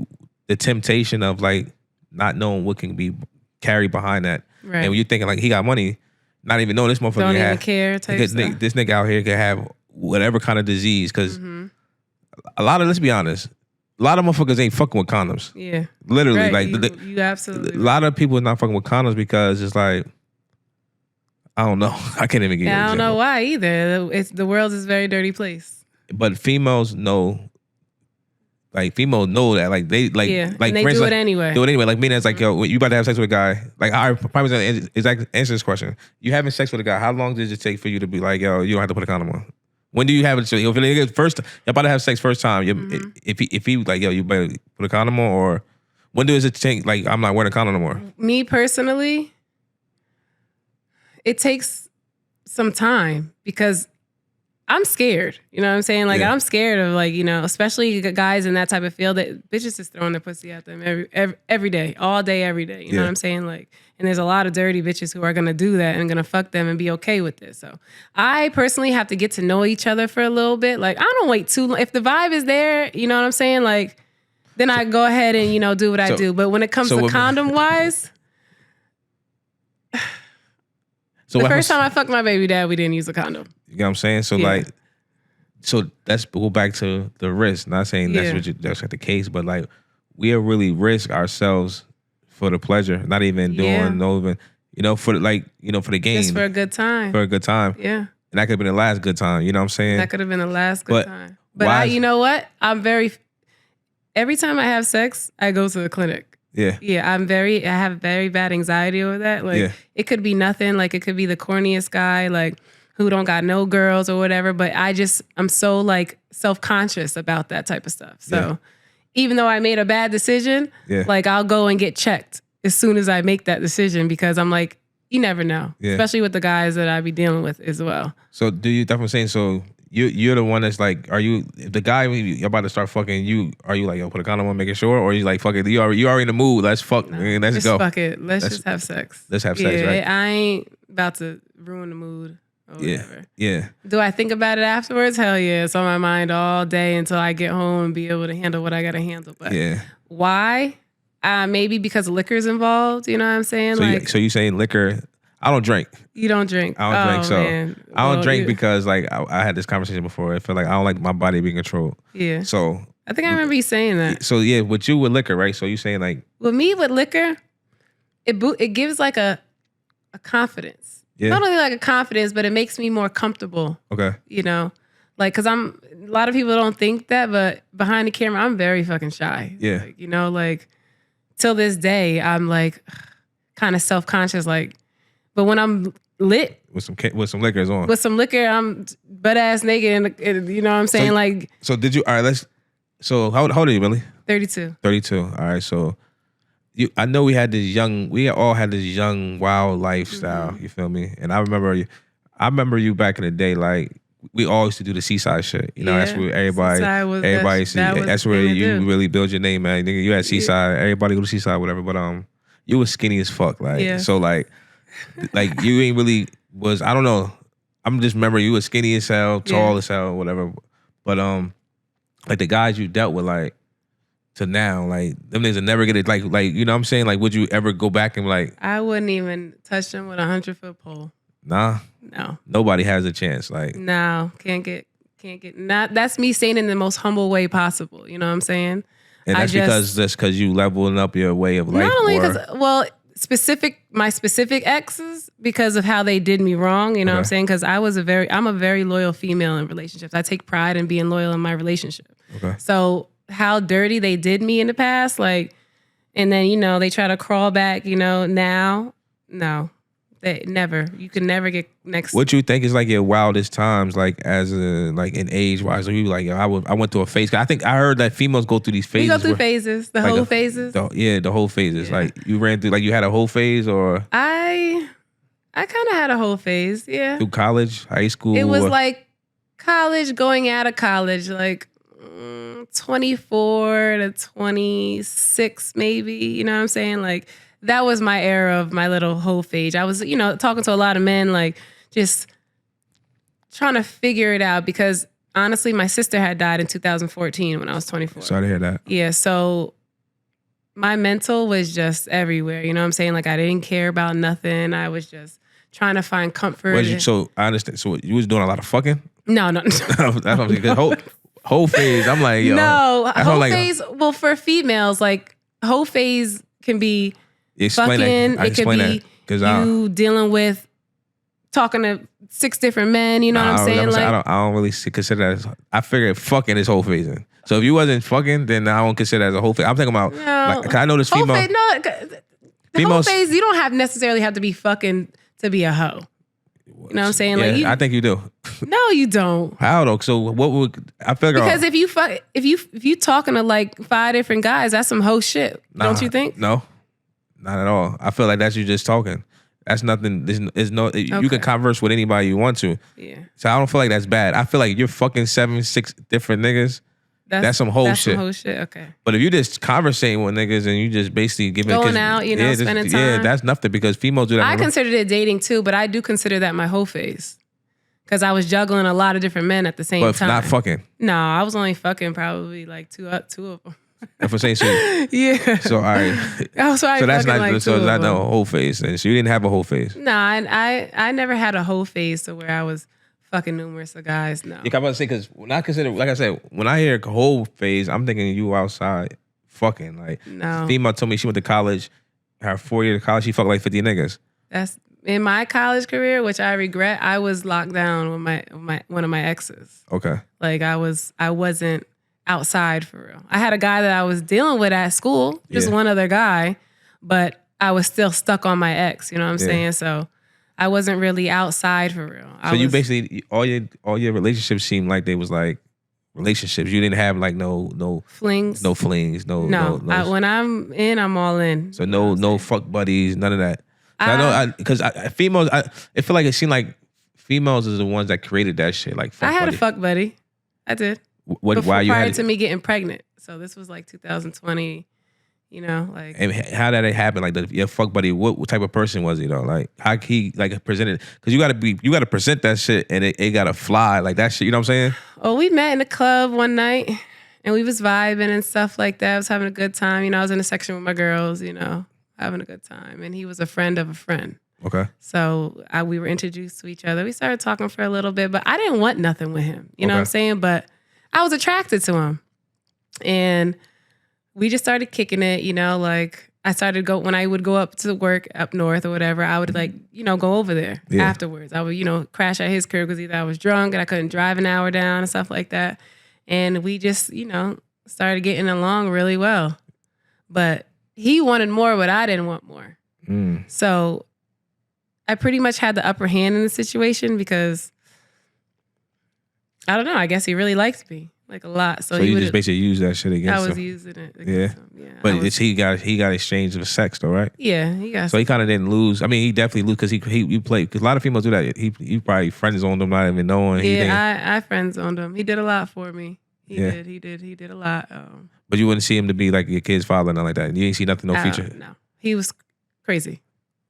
the temptation of like not knowing what can be carried behind that. Right. And when you're thinking like he got money, not even knowing this motherfucker don't even care type stuff. This nigga out here could have whatever kind of disease. Because let's be honest, a lot of motherfuckers ain't fucking with condoms. Yeah. Literally. Right. Like you absolutely. A lot of people are not fucking with condoms because it's like, I don't know. I can't even get I don't know why either. The world is a very dirty place. But females know. Like females know that, like they like, and like they do it anyway. Do it anyway. Like me, that's like, yo, when you about to have sex with a guy. Like I probably exactly answer this question. You having sex with a guy? How long does it take for you to be like, yo, you don't have to put a condom on? When do you have it? So if it's first, you're about to have sex first time. If he like, yo, you better put a condom on, or when does it take? Like I'm not wearing a condom no more. Me personally, it takes some time because I'm scared. You know what I'm saying? Like I'm scared of like, you know, especially guys in that type of field that bitches just throwing their pussy at them every day, all day, every day. You know what I'm saying? Like, and there's a lot of dirty bitches who are gonna do that and gonna fuck them and be okay with this. So I personally have to get to know each other for a little bit. Like I don't wait too long. If the vibe is there, you know what I'm saying? Like then I go ahead and, you know, do what I do. But when it comes to condom wise, the first time I fucked my baby dad, we didn't use a condom. You know what I'm saying? So like, so let's go back to the risk. Not saying that's the case, but like we really risk ourselves for the pleasure, not even doing no even, you know, for like, you know, for the game. Just for a good time. For a good time. Yeah. And that could have been the last good time. You know what I'm saying? That could have been the last good time. But you know what? I'm very, every time I have sex, I go to the clinic. Yeah. Yeah, I have very bad anxiety over that. Like it could be nothing. Like it could be the corniest guy, like who don't got no girls or whatever. But I'm so like self-conscious about that type of stuff. So even though I made a bad decision, like I'll go and get checked as soon as I make that decision because I'm like, you never know. Yeah. Especially with the guys that I be dealing with as well. So do you, that's what I'm saying. So you're the one that's like, are you the guy when you're about to start fucking you? Are you like, yo, put a condom on, making sure, or you like, fuck it, you already in the mood? Let's fuck, man, let's go. Fuck it, let's just have sex. Let's have sex, right? I ain't about to ruin the mood or whatever. Yeah. Do I think about it afterwards? Hell yeah, it's on my mind all day until I get home and be able to handle what I gotta handle. But why? Maybe because liquor's involved. You know what I'm saying? So you saying liquor? I don't drink. You don't drink. I don't drink. So man. I don't drink because like I had this conversation before. I feel like I don't like my body being controlled. Yeah. So I think I remember you saying that. So yeah, with you with liquor, right? So you saying like with me with liquor, it gives like a confidence. Yeah. Not only like a confidence, but it makes me more comfortable. Okay. You know, like because a lot of people don't think that, but behind the camera, I'm very fucking shy. Yeah. Like, you know, like till this day, I'm like kind of self-conscious, like. But when I'm lit with some liquor on, with some liquor, I'm butt ass naked, and you know what I'm saying. So did you? All right, let's. So how old are you, Millie? 32. 32. All right, so I know we all had this young wild lifestyle. Mm-hmm. You feel me? And I remember you back in the day, like we all used to do the seaside shit. You know, that's where everybody see. That's where you really build your name, man. Nigga, you had seaside. Everybody go to seaside, whatever. But you was skinny as fuck, like so, like you ain't really was. I don't know. I'm just remembering you was skinny as hell, tall as hell, whatever. But like the guys you dealt with, like to now, like them niggas will never get it. Like you know what I'm saying? Like, would you ever go back and like? I wouldn't even touch them with 100-foot pole. Nah. No. Nobody has a chance. Like no, can't get. Not that's me saying in the most humble way possible. You know what I'm saying? And that's because you leveling up your way of life. Not only because my specific exes because of how they did me wrong. You know what I'm saying? Because I'm a very loyal female in relationships. I take pride in being loyal in my relationship. Okay. So how dirty they did me in the past, like, and then they try to crawl back. Now, no. You can never get next. What you think is like your wildest times, like as in age wise? Or you like, I went through a phase. I think I heard that females go through these phases. We go through phases, the whole phases. The whole phases. Yeah. Like you ran through, like you had a whole phase, or I kind of had a whole phase. Yeah. Through college, high school. It was like college, going out of college, like 24 to 26, maybe. You know what I'm saying? Like. That was my era of my little whole phase. I was, talking to a lot of men, like just trying to figure it out because honestly, my sister had died in 2014 when I was 24. Sorry to hear that. Yeah, so my mental was just everywhere. You know what I'm saying? Like I didn't care about nothing. I was just trying to find comfort. So I understand. So you was doing a lot of fucking? No. That's what I'm saying. Whole phase. I'm like, yo. No, whole phase. Well, for females, like whole phase can be. Explain fucking, that. It could be you dealing with talking to 6 different men. You know what I'm saying? I don't really consider that. I figured fucking is whole phasing. So if you wasn't fucking, then I won't consider that as a whole phase. I'm talking about. Cause I know this female. Whole phase. You don't necessarily have to be fucking to be a hoe. You know what I'm saying? Yeah, like I think you do. No, you don't. How though? So what would I figure? Because if you talking to like 5 different guys, that's some hoe shit. Don't you think? No. Not at all. I feel like that's you just talking. That's nothing. You can converse with anybody you want to. Yeah. So I don't feel like that's bad. I feel like you're fucking 7, 6 different niggas. That's some whole shit. Some whole shit. Okay. But if you just conversating with niggas and you just basically going out, spending time. Yeah, that's nothing because females do that. I considered it dating too, but I do consider that my whole phase. Because I was juggling a lot of different men at the same time. But not fucking. No, I was only fucking probably like two of them. If we're saying shit. Yeah. So all right. So that's not like so that's not a whole phase. And so you didn't have a whole phase. No, I never had a whole phase to where I was fucking numerous of guys. No. Yeah, I'm about to say because when I consider, like I said, when I hear whole phase, I'm thinking you outside fucking. Like no. Female told me she went to college, her 4 years of college, she fucked like 50 niggas. That's in my college career, which I regret. I was locked down with one of my exes. Okay. Like I wasn't outside for real. I had a guy that I was dealing with at school, just one other guy, but I was still stuck on my ex, you know what I'm saying? So I wasn't really outside for real. So you basically, all your relationships seemed like they was like relationships. You didn't have like no flings. No flings. No. When I'm in, I'm all in. So no fuck buddies, none of that. I know, because females, I feel like it seemed like females is the ones that created that shit. Like, fuck I had buddy. a fuck buddy. I did. Prior to me getting pregnant. So this was like 2020. You know, like. And how did it happen? Like your fuck buddy, what type of person was he though? Like how he like presented? Because you gotta present that shit, and it gotta fly like that shit. You know what I'm saying? Oh, we met in the club one night, and we was vibing and stuff like that. I was having a good time. You know, I was in a section with my girls. You know, having a good time, and he was a friend of a friend. Okay. So we were introduced to each other. We started talking for a little bit, but I didn't want nothing with him. You know what I'm saying? But I was attracted to him, and we just started kicking it, you know, like I started when I would go up to work up north or whatever, I would like, you know, go over there afterwards. I would, you know, crash at his crib because either I was drunk and I couldn't drive an hour down and stuff like that. And we just, you know, started getting along really well. But he wanted more, but I didn't want more. So I pretty much had the upper hand in the situation because, I don't know, I guess he really liked me. Like a lot. So you just basically use that shit against him. I was using it against him. Yeah. But he got exchange of sex though, right? Yeah, he got. So he kind of didn't lose. I mean, he definitely lose because he played. Because a lot of females do that. He probably friend zoned them, not even knowing. Yeah, I friend zoned him. He did a lot for me. He did a lot. But you wouldn't see him to be like your kid's father, nothing like that. You ain't see nothing, no future. No, he was crazy.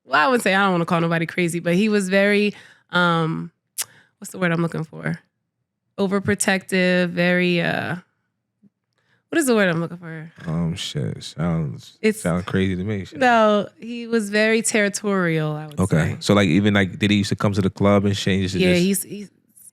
Well, I would say I don't want to call nobody crazy, but he was very. What's the word I'm looking for? Overprotective. Very. What is the word I'm looking for? Shit. Sounds crazy to me. Shit. No, he was very territorial, I would say. Okay. So like even like did he used to come to the club and change? Yeah, he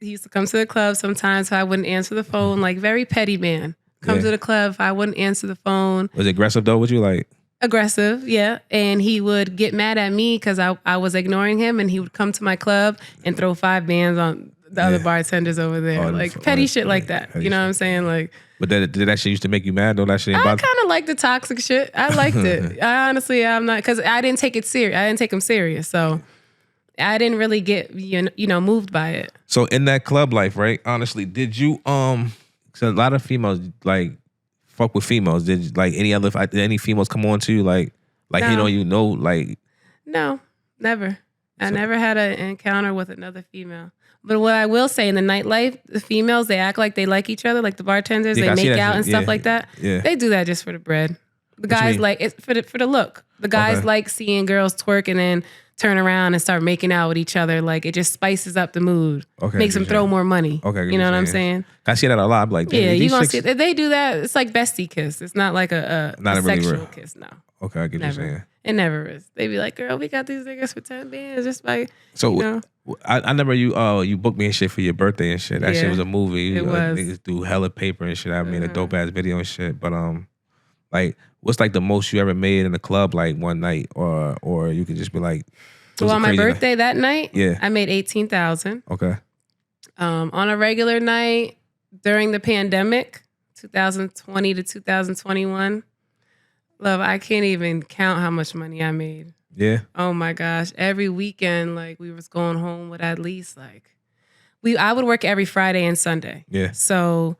used to come to the club sometimes, so I wouldn't answer the phone. Like very petty man. Come to the club, I wouldn't answer the phone. Was it aggressive though? Would you like? Aggressive, yeah. And he would get mad at me because I was ignoring him, and he would come to my club and throw 5 bands on the other bartenders over there. Like petty shit like that. You know what I'm saying? Like. But did that shit used to make you mad though? That shit. I kind of like the toxic shit. I liked it. I'm not, because I didn't take it serious. I didn't take him serious, so I didn't really get moved by it. So in that club life, right? Honestly, did you So a lot of females like fuck with females. Did like any females come on to you like no. like? No, never. I never had an encounter with another female. But what I will say, in the nightlife, the females, they act like they like each other, like the bartenders, they make out and stuff like that. Yeah. They do that just for the bread. The guys like it for the look. The guys like seeing girls twerk and then turn around and start making out with each other. Like it just spices up the mood. Makes them throw more money. You know what I'm saying? I see that a lot. I'm like, you gonna see it. They do that. It's like bestie kiss. It's not like a sexual kiss. No. Okay, I get what you're saying. It never is. They be like, girl, we got these niggas for 10 bands just by, I remember you booked me and shit for your birthday and shit. That shit was a movie. It was. Niggas do hella paper and shit. I made a dope ass video and shit. But like, what's like the most you ever made in a club like one night, or you could just be like, well, on my birthday that night, yeah, I made $18,000. Okay. On a regular night during the pandemic, 2020 to 2021, love, I can't even count how much money I made. Yeah. Oh my gosh. Every weekend, like we was going home with at least like I would work every Friday and Sunday. Yeah. So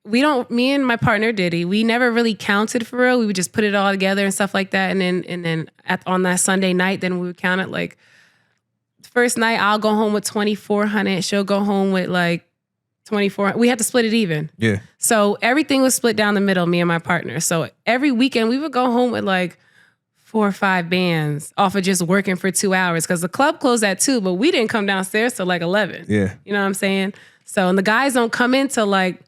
me and my partner Diddy, we never really counted for real. We would just put it all together and stuff like that. And then on that Sunday night, then we would count it like first night I'll go home with $2,400. She'll go home with like $2,400. We had to split it even. Yeah. So everything was split down the middle, me and my partner. So every weekend we would go home with like 4 or 5 bands off of just working for 2 hours because the club closed at 2, but we didn't come downstairs till like 11. Yeah. You know what I'm saying? So, and the guys don't come in till like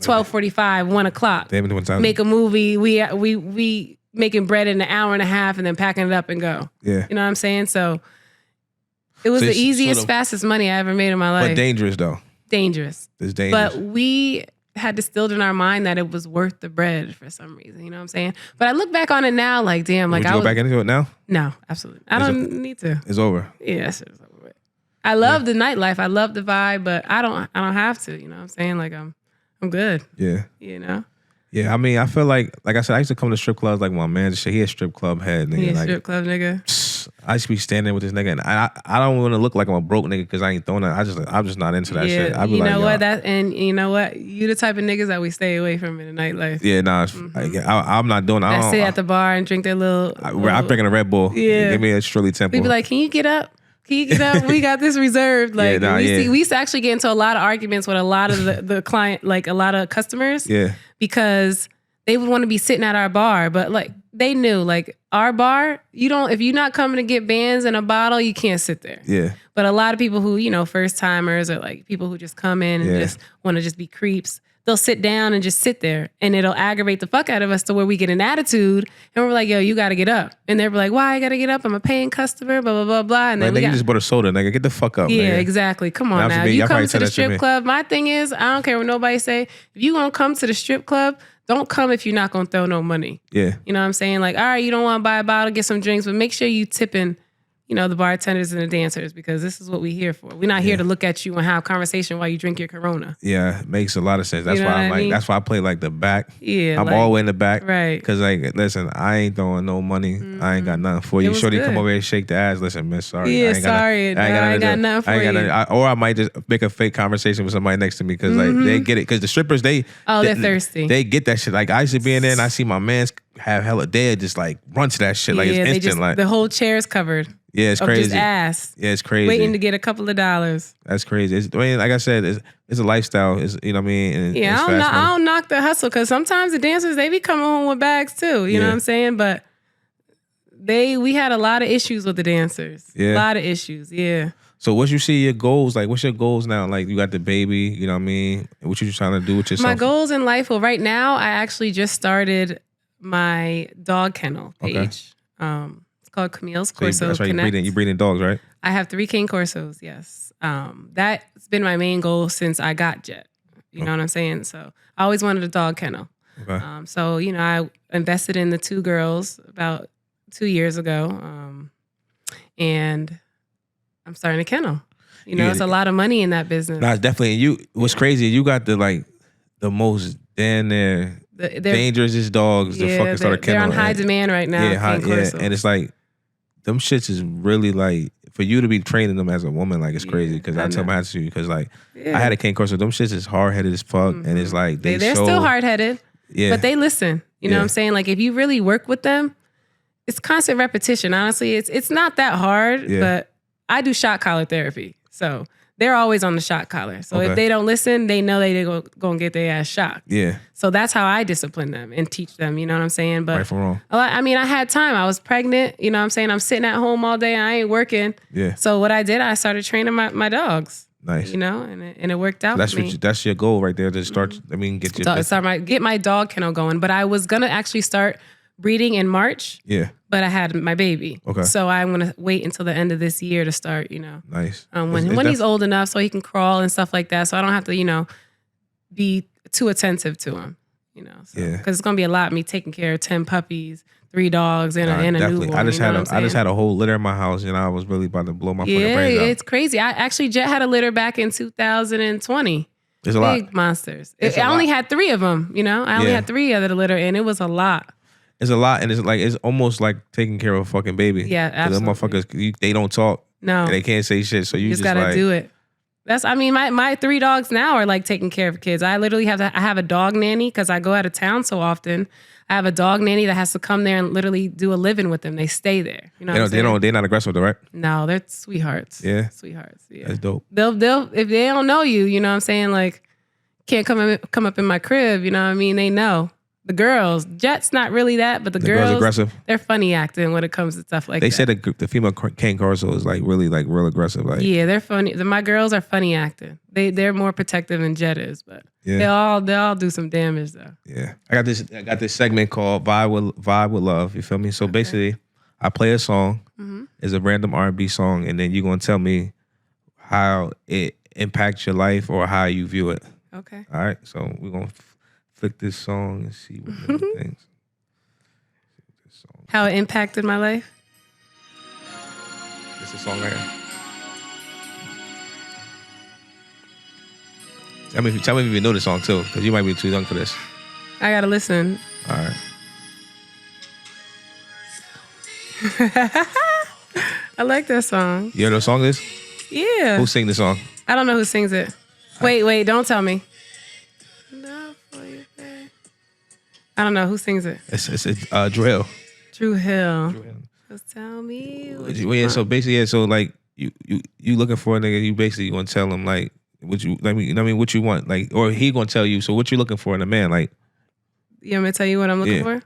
12:45, 1 o'clock. Make a movie. We making bread in an hour and a half and then packing it up and go. Yeah. You know what I'm saying? So it was the easiest, fastest money I ever made in my life. But dangerous though. Dangerous. It's dangerous. But we had distilled in our mind that it was worth the bread for some reason. You know what I'm saying? But I look back on it now like, damn, like Would you go back into it now? No, absolutely. I don't need to. It's over. Yeah, it's over with. I love the nightlife. I love the vibe, but I don't have to. You know what I'm saying? Like I'm I'm good. Yeah. You know? Yeah, I mean, I feel like I said, I used to come to strip clubs like my man shit. He a strip club head, nigga. He a like, strip club nigga. I used to be standing with this nigga, and I don't want to look like I'm a broke nigga because I ain't throwing that. I'm just not into that shit. I be you like, know what? yo. And you know what? You the type of niggas that we stay away from in the nightlife. Yeah, nah, I'm not doing that. That sit at the bar and drink their little. I'm drinking a Red Bull. Yeah. Give me a Shirley Temple. We be like, can you get up? Can you get up? We got this reserved. Like we used to actually get into a lot of arguments with a lot of the client, like a lot of customers. Yeah. Because they would want to be sitting at our bar, but like they knew, like our bar, if you're not coming to get bands and a bottle, you can't sit there. Yeah. But a lot of people who, first timers or like people who just come in and just want to just be creeps, they'll sit down and just sit there, and it'll aggravate the fuck out of us to where we get an attitude and we're like, yo, you got to get up. And they're like, why I got to get up? I'm a paying customer, blah, blah, blah, blah. And then you just bought a soda, nigga. Get the fuck up, yeah, nigga. exactly. Come on now. You come to the strip club. My thing is, I don't care what nobody say. If you going to come to the strip club, don't come if you're not going to throw no money. Yeah. You know what I'm saying? Like, all right, you don't want to buy a bottle, get some drinks, but make sure you tipping, the bartenders and the dancers, because this is what we're here for. We're not here to look at you and have a conversation while you drink your Corona. Yeah, it makes a lot of sense. That's why I'm like, that's why I play like the back. Yeah. I'm all the way in the back. Right. Because like, listen, I ain't throwing no money. I ain't got nothing for you. Shorty come over here and shake the ass. Listen, miss, sorry. Yeah, I ain't got nothing for you. Or I might just make a fake conversation with somebody next to me because like they get it. Because the strippers, they're thirsty. They get that shit. Like I used to be in there and I see my mans have hella dead, just like run to that shit. Like it's instant. Like the whole chair's covered. Yeah, it's crazy. Just ass. Yeah, it's crazy. Waiting to get a couple of dollars. That's crazy. Like I said, it's a lifestyle. It's, you know what I mean? And I don't knock the hustle because sometimes the dancers, they be coming home with bags too. You know what I'm saying? But we had a lot of issues with the dancers. Yeah. A lot of issues. Yeah. So what you see your goals? Like what's your goals now? Like you got the baby, you know what I mean? What you trying to do with yourself? My goals in life, well, right now I actually just started my dog kennel page. Okay. It's called Camille's Corso That's right. Connect. You're breeding dogs, right? I have 3 cane corsos, yes. That's been my main goal since I got Jet. You know what I'm saying? So I always wanted a dog kennel. Okay. So, I invested in the 2 girls about 2 years ago. And I'm starting a kennel. It's a lot of money in that business. Nah, it's definitely. What's crazy, you got the most damn near dangerous dogs to fucking start a kennel. They're on high demand right now. Yeah, and it's like, them shits is really like, for you to be training them as a woman, like it's crazy. Because I tell my hats to you, because like I had a cane corso, them shits is hard headed as fuck, and it's like they're still hard headed, but they listen. You know what I'm saying? Like if you really work with them, it's constant repetition. Honestly, it's not that hard, but I do shot collar therapy, so they're always on the shot collar. So if they don't listen, they know they're going to get their ass shot. Yeah. So that's how I discipline them and teach them, you know what I'm saying? But right from wrong. I mean, I had time. I was pregnant, you know what I'm saying? I'm sitting at home all day. I ain't working. Yeah. So what I did, I started training my dogs. Nice. And it worked out so for me. That's your goal right there to start, get my dog kennel going. But I was going to actually start breeding in March. Yeah. But I had my baby. Okay. So I'm going to wait until the end of this year to start, Nice. When he's old enough so he can crawl and stuff like that. So I don't have to, be too attentive to him, So, because it's going to be a lot, me taking care of 10 puppies, 3 dogs, and a newborn. I just had a whole litter in my house, and I was really about to blow my fucking brains out. Yeah, it's crazy. I actually Jet had a litter back in 2020. There's a lot. Big monsters. I only had 3 of them, I only had 3 out of the litter, and it was a lot. It's a lot, and it's almost like taking care of a fucking baby. Yeah, absolutely. The motherfuckers, they don't talk. No. And they can't say shit, so you just gotta do it. My 3 dogs now are like taking care of kids. I literally I have a dog nanny because I go out of town so often. I have a dog nanny that has to come there and literally do a living with them. They stay there. They're not aggressive though, right? No, they're sweethearts. Yeah. Sweethearts. Yeah. That's dope. They'll if they don't know you, you know what I'm saying? Like, can't come up in my crib, you know what I mean? They know. The girls, Jet's not really that, but the girls aggressive. They're funny acting when it comes to stuff like that. They said the female cane corso is like really like real aggressive. Like they're funny. My girls are funny acting. They're more protective than Jet is, but they all do some damage though. Yeah, I got this segment called Vibe with Love. You feel me? So basically, I play a song. Mm-hmm. It's a random R&B song, and then you're gonna tell me how it impacts your life or how you view it. Okay. All right. So we're gonna flick this song and see what Millie thinks. How it impacted my life? This is a song right here. Tell me if you know the song too, because you might be too young for this. I gotta listen. All right. I like that song. You know what song is? Yeah. Who sing the song? I don't know who sings it. Wait, don't tell me. I don't know who sings it. It's Drill. Drew Hill. Just tell me. So basically, so like you looking for a nigga, you basically gonna tell him like what you what you want, like, or he gonna tell you. So what you looking for in a man, like? You want me to tell you what I'm looking for?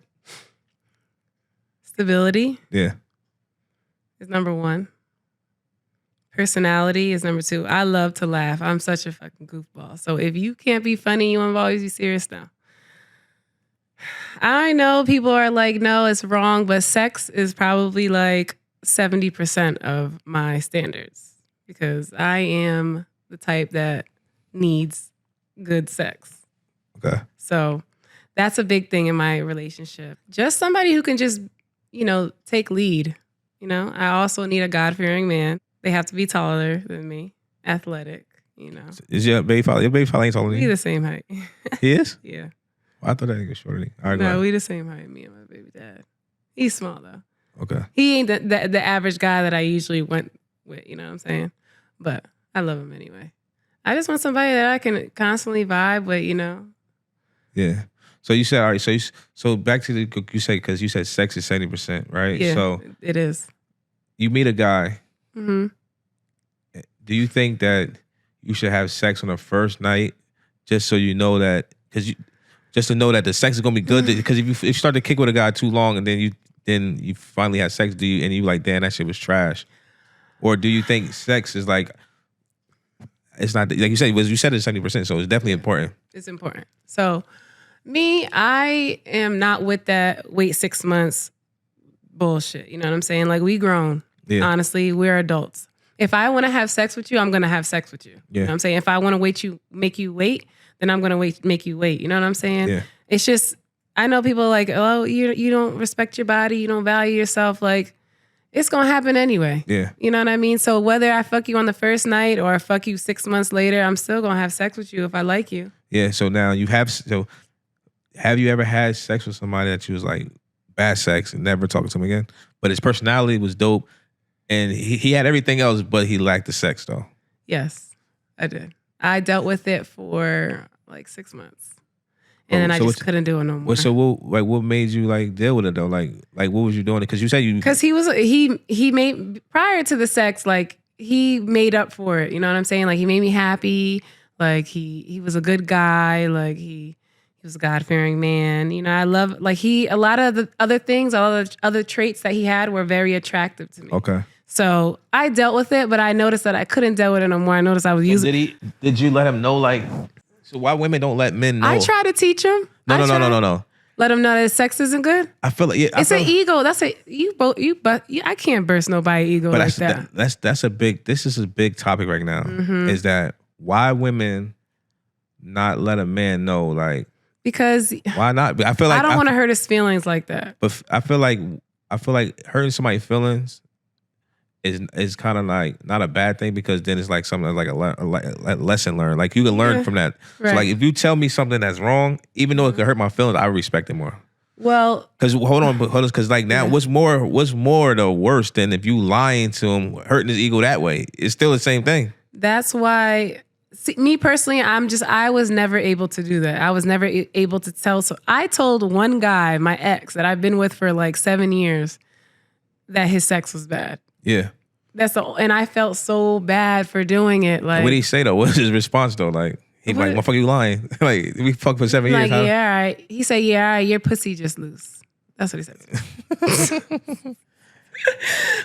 Stability. Yeah. Is number one. Personality is number two. I love to laugh. I'm such a fucking goofball. So if you can't be funny, you want to always be serious now. I know people are like, no, it's wrong, but sex is probably like 70% of my standards because I am the type that needs good sex. Okay. So that's a big thing in my relationship. Just somebody who can just, take lead. I also need a God-fearing man. They have to be taller than me, athletic, Is your baby father ain't taller than We you? the same height. He is? Yeah. I thought that nigga shorter than you. All right, No, we the same height, me and my baby dad. He's small though. Okay. He ain't the average guy that I usually went with, you know what I'm saying? But I love him anyway. I just want somebody that I can constantly vibe with, Yeah. So you said, all right, so back to you said, because you said sex is 70%, right? Yeah, so it is. you meet a guy. Mm-hmm. Do you think that you should have sex on the first night just so you know that, just to know that the sex is gonna be good? Because if you start to kick with a guy too long and then you finally have sex, and you like, damn, that shit was trash? Or do you think sex is like, it's not, like you said it's 70%, so it's definitely important. It's important. So me, I am not with that wait 6 months bullshit. You know what I'm saying? Like, we grown. Yeah. Honestly, we're adults. If I want to have sex with you, I'm going to have sex with you. Yeah. You know what I'm saying? If I want to make you wait, then I'm going to make you wait. You know what I'm saying? Yeah. It's just, I know people like, oh, you don't respect your body. You don't value yourself. Like, it's going to happen anyway. Yeah. You know what I mean? So whether I fuck you on the first night or I fuck you 6 months later, I'm still going to have sex with you if I like you. Yeah. So now have you ever had sex with somebody that you was like, bad sex, and never talking to him again, but his personality was dope and he had everything else, but he lacked the sex though? Yes, I did. I dealt with it for like 6 months. And then I just couldn't do it no more. So what made you like deal with it though? Like what was you doing? Because you said you... Because he made, prior to the sex, like he made up for it. You know what I'm saying? Like he made me happy. Like he was a good guy. Like he was a God-fearing man. I love, like a lot of the other things, all of the other traits that he had were very attractive to me. Okay. So I dealt with it, but I noticed that I couldn't deal with it no more. I noticed I was using... Did you let him know, like... So why women don't let men know? I try to teach him. No. Let him know that sex isn't good. I feel like it's an ego. That's I can't burst nobody's ego like that. This is a big topic right now. Mm-hmm. Is that why women not let a man know, like, because why not? I feel like I don't want to hurt his feelings like that. But I feel like hurting somebody's feelings is kind of like not a bad thing, because then it's like something like a lesson learned. Like you can learn from that. Right. So like if you tell me something that's wrong, even though it could hurt my feelings, I respect it more. Well, because because like now, what's more the worst than if you lying to him, hurting his ego that way? It's still the same thing. That's why. See, me personally, I was never able to do that. I was never able to tell. So I told one guy, my ex, that I've been with for like 7 years, that his sex was bad. Yeah. And I felt so bad for doing it. Like, what did he say though? What's his response though? Like, he like, motherfucker, you lying? Like, we fucked for 7 years. Like, yeah, all right. He said, yeah, all right, your pussy just loose. That's what he said.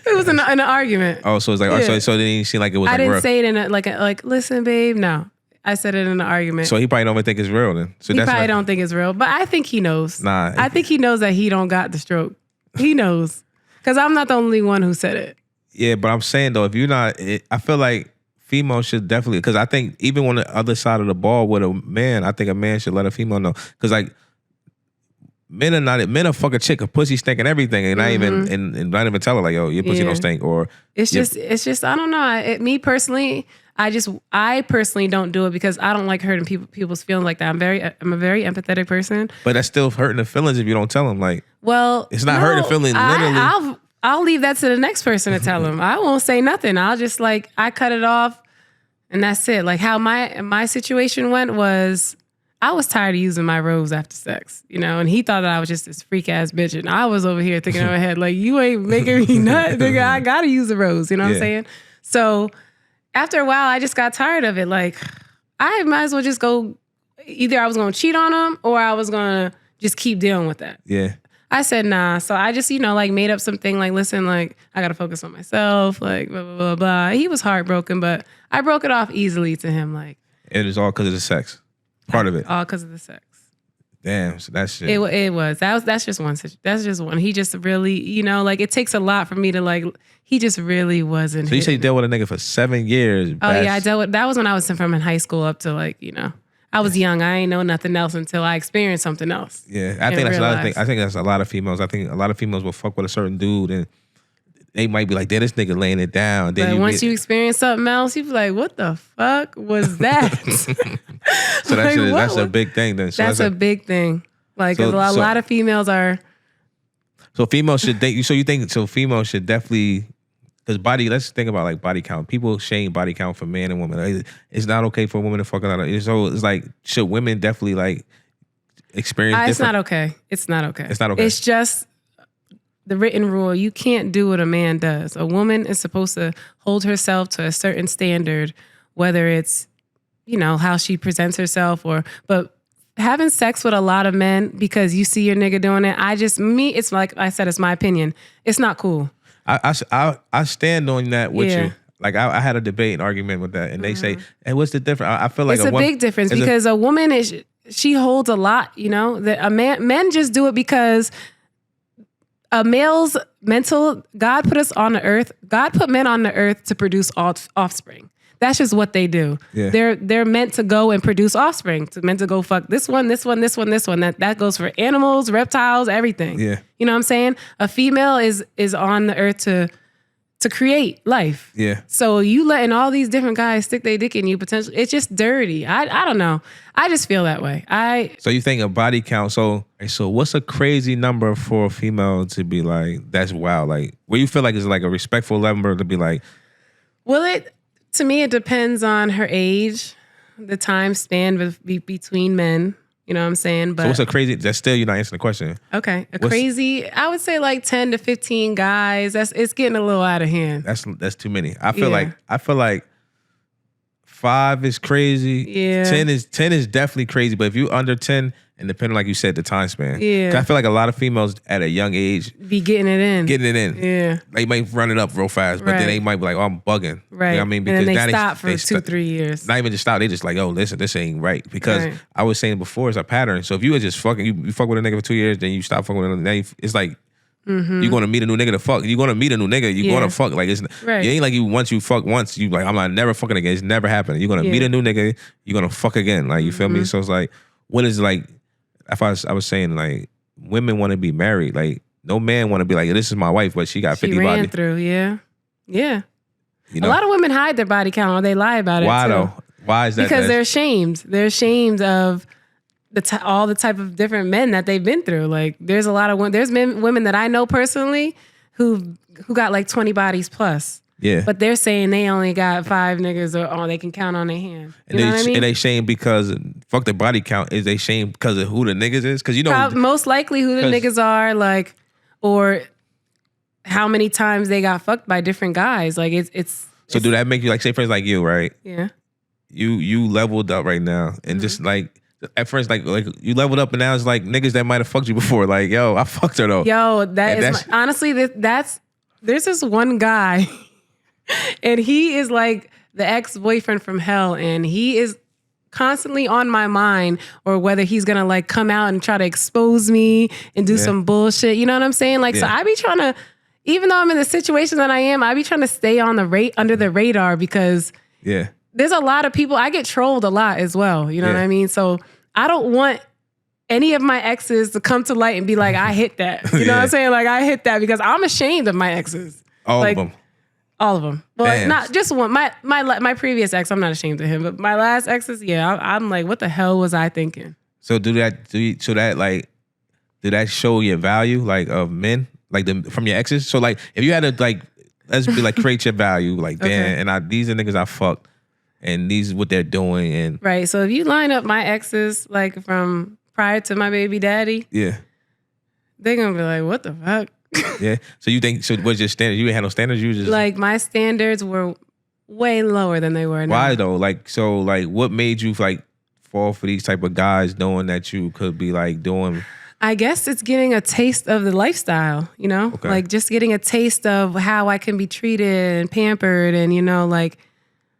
It was an argument. Oh, so it's like, yeah. so it didn't seem like it was. I didn't say it in a like, listen, babe. No, I said it in an argument. So he probably don't even think it's real then. So he probably don't think it's real, but I think he knows. Nah, I think he knows that he don't got the stroke. He knows, because I'm not the only one who said it. Yeah, but I'm saying though, if you're not, I feel like females should definitely, because I think even on the other side of the ball with a man, I think a man should let a female know, because like men are fuck a chick, a pussy stink and everything, and not even and not even tell her like, yo, your pussy don't stink, or it's just I don't know. Me personally, I personally don't do it because I don't like hurting people's feelings like that. I'm a very empathetic person. But that's still hurting the feelings if you don't tell them. Like, well, it's not hurting the feelings. Literally, I'll leave that to the next person to tell them. I won't say nothing. I'll just like I cut it off, and that's it. Like how my situation went was, I was tired of using my rose after sex, and he thought that I was just this freak ass bitch, and I was over here thinking in my head like, you ain't making me nut, nigga. I gotta use the rose. You know what I'm saying? So. After a while, I just got tired of it. Like, I might as well just go, either I was going to cheat on him or I was going to just keep dealing with that. Yeah. I said, nah. So I just, like made up something like, listen, like, I got to focus on myself, like, blah, blah, blah, blah. He was heartbroken, but I broke it off easily to him. Like, it was all because of the sex. Part of it. All because of the sex. Damn, so that shit. It was. That's just one. That's just one. He just really, like, it takes a lot for me to like. He just really wasn't. So you say you dealt with a nigga for 7 years. Oh yeah, I dealt with. That was when I was from in high school up to like, I was young. I ain't know nothing else until I experienced something else. Yeah, I think that's another thing. I think that's a lot of females. I think a lot of females will fuck with a certain dude and they might be like, "Damn, this nigga laying it down." Then but once you experience something else, you be like, "What the fuck was that?" So that's a big thing. Then so that's a big thing. Like, cause a lot of females are. So females should think. So you think females should definitely. Because let's think about like body count. People shame body count for man and woman. Like, it's not okay for a woman to fuck a lot of. So it's like, should women definitely like experience different? It's not okay. It's not okay. It's not okay. It's just the written rule. You can't do what a man does. A woman is supposed to hold herself to a certain standard, whether it's, how she presents herself but having sex with a lot of men because you see your nigga doing it, it's like I said, it's my opinion. It's not cool. I stand on that with you. Like I had a debate and argument with that, and they say, "Hey, what's the difference?" I feel like it's a big difference because a woman she holds a lot. That a men just do it because a male's mental. God put us on the earth. God put men on the earth to produce offspring. That's just what they do. Yeah. They're meant to go and produce offspring. Meant to go fuck this one, this one, this one, this one. That goes for animals, reptiles, everything. Yeah. You know what I'm saying? A female is on the earth to create life. Yeah. So you letting all these different guys stick their dick in you potentially, it's just dirty. I don't know. I just feel that way. So you think a body count, so what's a crazy number for a female to be like, that's wild? Like, where you feel like is like a respectful number to be like? To me, it depends on her age, the time span between men. You know what I'm saying? But so what's a crazy? That's still you're not answering the question. Okay, crazy. I would say like 10 to 15 guys. It's getting a little out of hand. That's too many. I feel like 5 is crazy. Yeah. 10 is definitely crazy. But if you under 10, and depending, like you said, the time span. Yeah. 'Cause I feel like a lot of females at a young age be getting it in. Yeah. They might run it up real fast, but then they might be like, "Oh, I'm bugging." Right. You know what I mean? Because and then they stop for 2-3 years. Not even just stop. They just like, "Oh, listen, this ain't right." Because I was saying before, it's a pattern. So if you were just fucking, you fuck with a nigga for 2 years, then you stop fucking with another. It's like. You're gonna meet a new nigga to fuck. You're gonna meet a new nigga. You're gonna fuck. Like it's. Right. It ain't like you fuck once. You like I'm not never fucking again. It's never happening. You're gonna meet a new nigga. You're gonna fuck again. Like you feel me? So it's like, what is like? If I was saying like, women want to be married. Like no man want to be like, this is my wife, but she got 50 she ran body. Through. Yeah. A lot of women hide their body count or they lie about it. Why too. though? Why is that? Because they're ashamed. They're ashamed of all the type of different men that they've been through. Like there's a lot of women that I know personally who got like 20 bodies plus. Yeah. But they're saying they only got 5 niggas or they can count on their hand. You know what I mean? And they shame because fuck the body count. Is they shame because of who the niggas is? Because most likely who the niggas are, like, or how many times they got fucked by different guys. Like it's. So do that make you like, say friends like you, right? Yeah. You leveled up right now and just like. At first, like you leveled up, and now it's like niggas that might have fucked you before. Like, yo, I fucked her though. Yo, honestly, there's this one guy, and he is like the ex-boyfriend from hell, and he is constantly on my mind, or whether he's gonna like come out and try to expose me and do some bullshit. You know what I'm saying? Like, so I be trying to, even though I'm in the situation that I am, I be trying to stay on under the radar because there's a lot of people, I get trolled a lot as well. You know what I mean? So I don't want any of my exes to come to light and be like, I hit that. You know what I'm saying? Like, I hit that because I'm ashamed of my exes. All like, of them. All of them. Well, Damn. not just one. My previous ex, I'm not ashamed of him, but my last exes, yeah, I'm like, what the hell was I thinking? So did that show your value, like, of men, like from your exes? So like, if you had to, like, let's be like, create your value, like, damn, and these are niggas I fucked, and these is what they're doing, and right. So if you line up my exes, like from prior to my baby daddy, yeah, they're gonna be like, what the fuck? yeah. So you think, so what's your standard? You ain't had no standards. You just like, my standards were way lower than they were now. Why though? Like, so like, what made you like fall for these type of guys, knowing that you could be like doing? I guess it's getting a taste of the lifestyle, you know? Okay. Like, just getting a taste of how I can be treated and pampered, and, you know, like,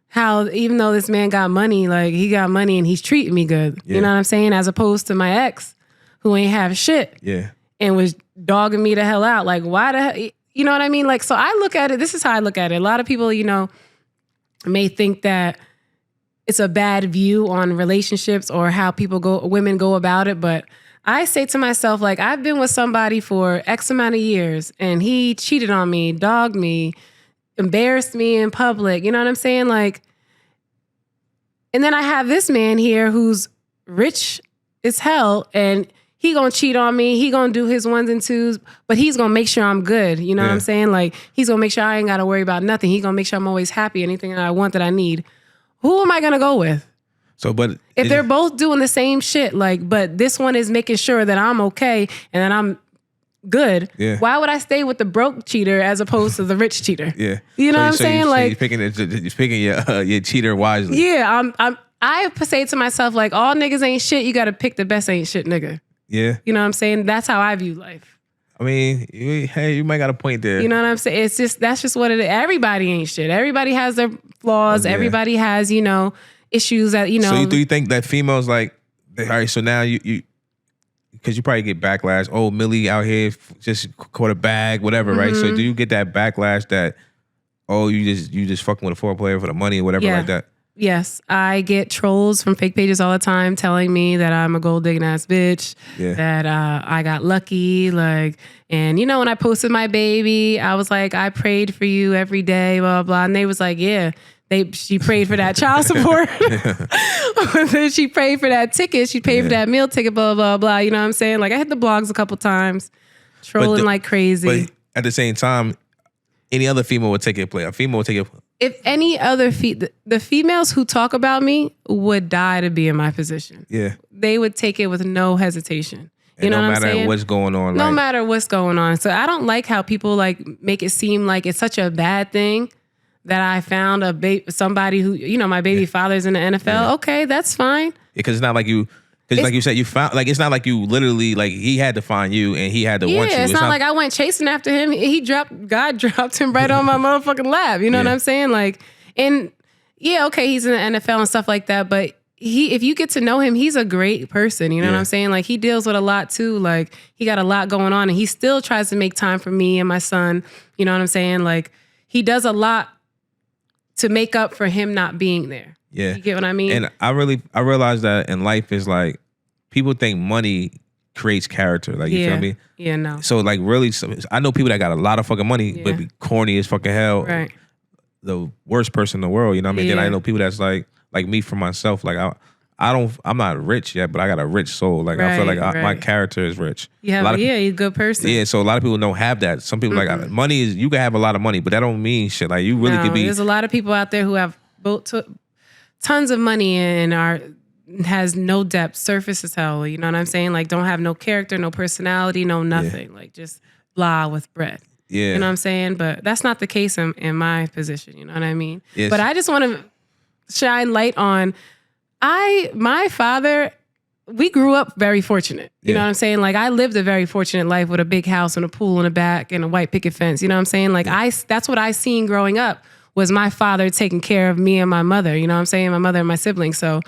how even though this man got money, like, he got money and he's treating me good. Yeah. You know what I'm saying? As opposed to my ex who ain't have shit. Yeah. And was dogging me the hell out. Like, why the hell? You know what I mean? Like, so I look at it, this is how I look at it. A lot of people, you know, may think that it's a bad view on relationships or how women go about it. But I say to myself, like, I've been with somebody for X amount of years and he cheated on me, dogged me, embarrassed me in public. You know what I'm saying? Like, and then I have this man here who's rich as hell and he gonna cheat on me. He gonna do his ones and twos, but he's gonna make sure I'm good. You know what I'm saying? Like, he's gonna make sure I ain't gotta worry about nothing. He gonna make sure I'm always happy. Anything that I want, that I need. Who am I gonna go with? So, but if they're both doing the same shit, like, but this one is making sure that I'm okay and that I'm good. Yeah. Why would I stay with the broke cheater as opposed to the rich cheater? Yeah. You know what I'm saying? Like, you're picking your cheater wisely. Yeah. I say to myself, like, all niggas ain't shit. You got to pick the best ain't shit nigga. Yeah. You know what I'm saying? That's how I view life. I mean, you might got a point there. You know what I'm saying? It's just, that's just what it is. Everybody ain't shit. Everybody has their flaws. Yeah. Everybody has, you know, issues that, you know. So do you think that females, like, all right, so now you because you probably get backlash. Oh, Millie out here just caught a bag, whatever, right? So do you get that backlash that, oh, you just fucking with a foreplayer for the money or whatever like that? Yes, I get trolls from fake pages all the time telling me that I'm a gold digging ass bitch, that I got lucky, like, and you know, when I posted my baby, I was like, I prayed for you every day, blah, blah, and they was like, yeah, she prayed for that child support. Then she prayed for that ticket, she paid for that meal ticket, blah, blah, blah, you know what I'm saying? Like, I hit the blogs a couple times, trolling like crazy. But at the same time, any other female would take it play. A female would take it. If any other the females who talk about me would die to be in my position. Yeah. They would take it with no hesitation. You know what I'm saying? No matter what's going on. No matter what's going on. So I don't like how people like make it seem like it's such a bad thing that I found somebody who, you know, my baby father's in the NFL. Yeah. Okay, that's fine. Because it's not like you. Because like you said, you found, like, it's not like you literally, like, he had to find you and he had to want you. Yeah, it's not like I went chasing after him. God dropped him right on my motherfucking lap. You know what I'm saying? Like, and yeah, okay, he's in the NFL and stuff like that, but if you get to know him, he's a great person. You know what I'm saying? Like, he deals with a lot too. Like, he got a lot going on and he still tries to make time for me and my son. You know what I'm saying? Like, he does a lot to make up for him not being there. Yeah. You get what I mean? And I realized that in life is like, people think money creates character. Like, you feel me? Yeah, no. So like, really, I know people that got a lot of fucking money, but be corny as fucking hell. Right. The worst person in the world, you know what I mean? Then I know people that's like me for myself. Like, I'm not rich yet, but I got a rich soul. Like, I feel like my character is rich. You're a good person. Yeah, so a lot of people don't have that. Some people like, money is, you can have a lot of money, but that don't mean shit. Like, you really could be. There's a lot of people out there who have tons of money and has no depth, surface as hell. You know what I'm saying? Like, don't have no character, no personality, no nothing. Like, just blah with bread. Yeah. You know what I'm saying? But that's not the case in my position. You know what I mean? Yes. But I just want to shine light on, my father, we grew up very fortunate. You know what I'm saying? Like, I lived a very fortunate life with a big house and a pool in the back and a white picket fence. You know what I'm saying? Like, that's what I seen growing up, was my father taking care of me and my mother. You know what I'm saying? My mother and my siblings. So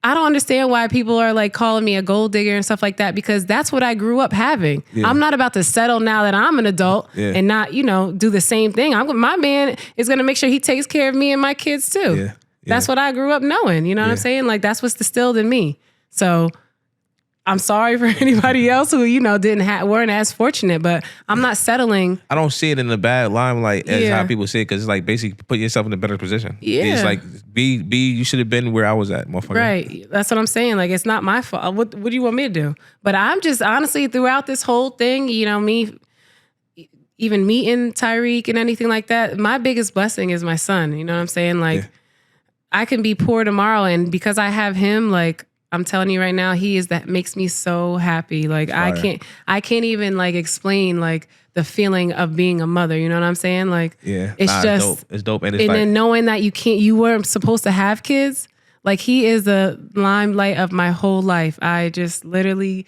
I don't understand why people are like calling me a gold digger and stuff like that, because that's what I grew up having. Yeah. I'm not about to settle now that I'm an adult and not, you know, do the same thing. My man is going to make sure he takes care of me and my kids too. Yeah. That's what I grew up knowing. You know what I'm saying? Like, that's what's distilled in me. So I'm sorry for anybody else who, weren't as fortunate, but I'm not settling. I don't see it in the bad limelight as how people see it, because it's like basically put yourself in a better position. Yeah. It's like, you should have been where I was at, motherfucker. Right. That's what I'm saying. Like, it's not my fault. What do you want me to do? But I'm just honestly, throughout this whole thing, me even meeting Tyreek and anything like that, my biggest blessing is my son. You know what I'm saying? Like, I can be poor tomorrow, and because I have him, like, I'm telling you right now, that makes me so happy. Like, I can't even like explain like the feeling of being a mother. You know what I'm saying? Like, it's just dope. It's dope. And then knowing that you weren't supposed to have kids, like, he is the limelight of my whole life. I just literally,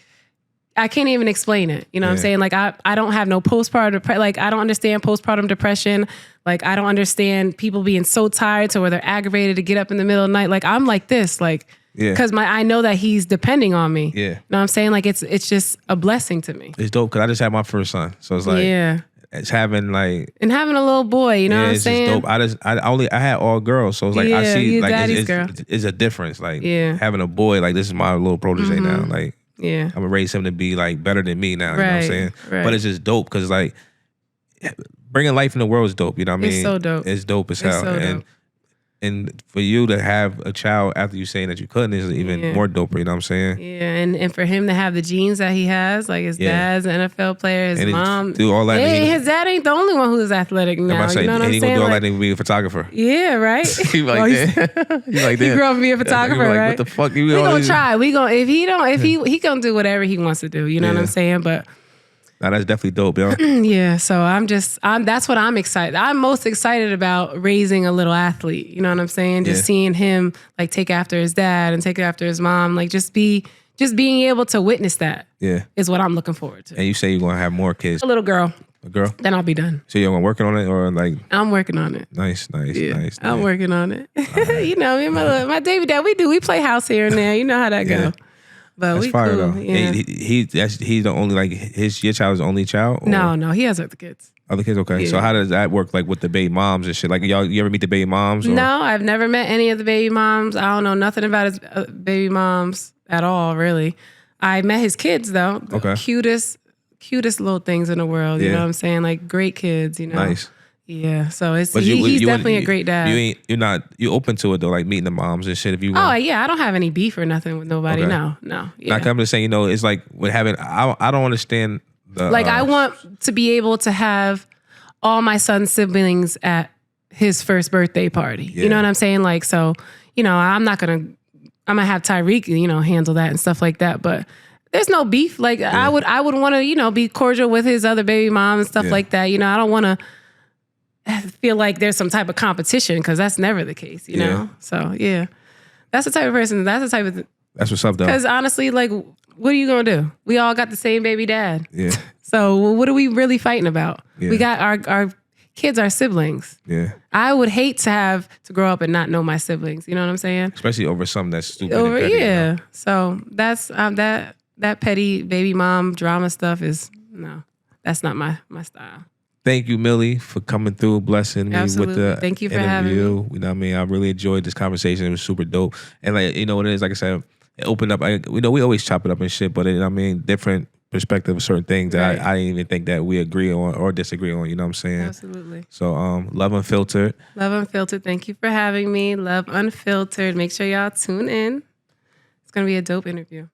I can't even explain it. You know what I'm saying? Like, I don't have no postpartum depression. Like, I don't understand postpartum depression. Like, I don't understand people being so tired to where they're aggravated to get up in the middle of the night. Like, I'm like this, like, because I know that he's depending on me. Yeah. You know what I'm saying? Like, it's just a blessing to me. It's dope because I just had my first son. So it's like, it's having like... And having a little boy, you know what I'm saying? It's just dope. I had all girls. So it's like, I see like girl. It's a difference. Like having a boy, like this is my little protege now. Like, I'm gonna raise him to be like better than me now. You know what I'm saying? Right. But it's just dope because like bringing life in the world is dope. You know what I mean? It's so dope. It's dope as hell. And for you to have a child after you saying that you couldn't is even more dope. You know what I'm saying? Yeah, and for him to have the genes that he has, like his dad's an NFL player, his mom, do all that. His dad ain't the only one who's athletic now. You know what I'm saying? And he gonna do all that and be a photographer. Yeah, right. He like that. He like that. He grew up to be a photographer, like, right? What the fuck? We gonna try. We gonna if he gonna do whatever he wants to do. You know what I'm saying? But. Nah, that's definitely dope, yo. Yeah, so that's what I'm excited. I'm most excited about raising a little athlete. You know what I'm saying? Just seeing him like take after his dad and take after his mom. Like just being able to witness that. Yeah, is what I'm looking forward to. And you say you're gonna have more kids? A little girl. A girl? Then I'll be done. So you're gonna working on it or like? I'm working on it. Nice. I'm working on it. Right. You know, me and my David dad, we play house here and there. You know how that go. But that's we fire cool. though. Yeah. He's the only like your child is the only child? Or? No, he has other kids. Other kids, okay. Yeah. So how does that work like with the baby moms and shit? Like you ever meet the baby moms? Or? No, I've never met any of the baby moms. I don't know nothing about his baby moms at all, really. I met his kids though. The cutest little things in the world. You know what I'm saying? Like great kids, you know. Nice. Yeah, so he's definitely a great dad. You open to it though, like meeting the moms and shit. If you want. Oh yeah, I don't have any beef or nothing with nobody. Okay. No. Yeah. I'm just saying, it's like with having. I don't understand the. Like I want to be able to have all my son's siblings at his first birthday party. Yeah. You know what I'm saying? Like so, I'm gonna have Tyreek, handle that and stuff like that, but. There's no beef. Like I would want to, be cordial with his other baby mom and stuff like that. I don't want to feel like there's some type of competition because that's never the case, you know? So, yeah. That's the type of person, that's what's up, though. Because honestly, like, what are you going to do? We all got the same baby dad. Yeah. So what are we really fighting about? Yeah. We got our kids, our siblings. Yeah. I would hate to grow up and not know my siblings. You know what I'm saying? Especially over something that's stupid and petty. Yeah. So that's, that petty baby mom drama stuff that's not my style. Thank you, Millie, for coming through, blessing me with the Thank you for interview. having me. You know what I mean? I really enjoyed this conversation. It was super dope. And like, what it is, like I said, it opened up. We always chop it up and shit, but different perspective of certain things that I didn't even think that we agree on or disagree on. You know what I'm saying? Absolutely. So, Love Unfiltered. Love Unfiltered. Thank you for having me. Love Unfiltered. Make sure y'all tune in. It's going to be a dope interview.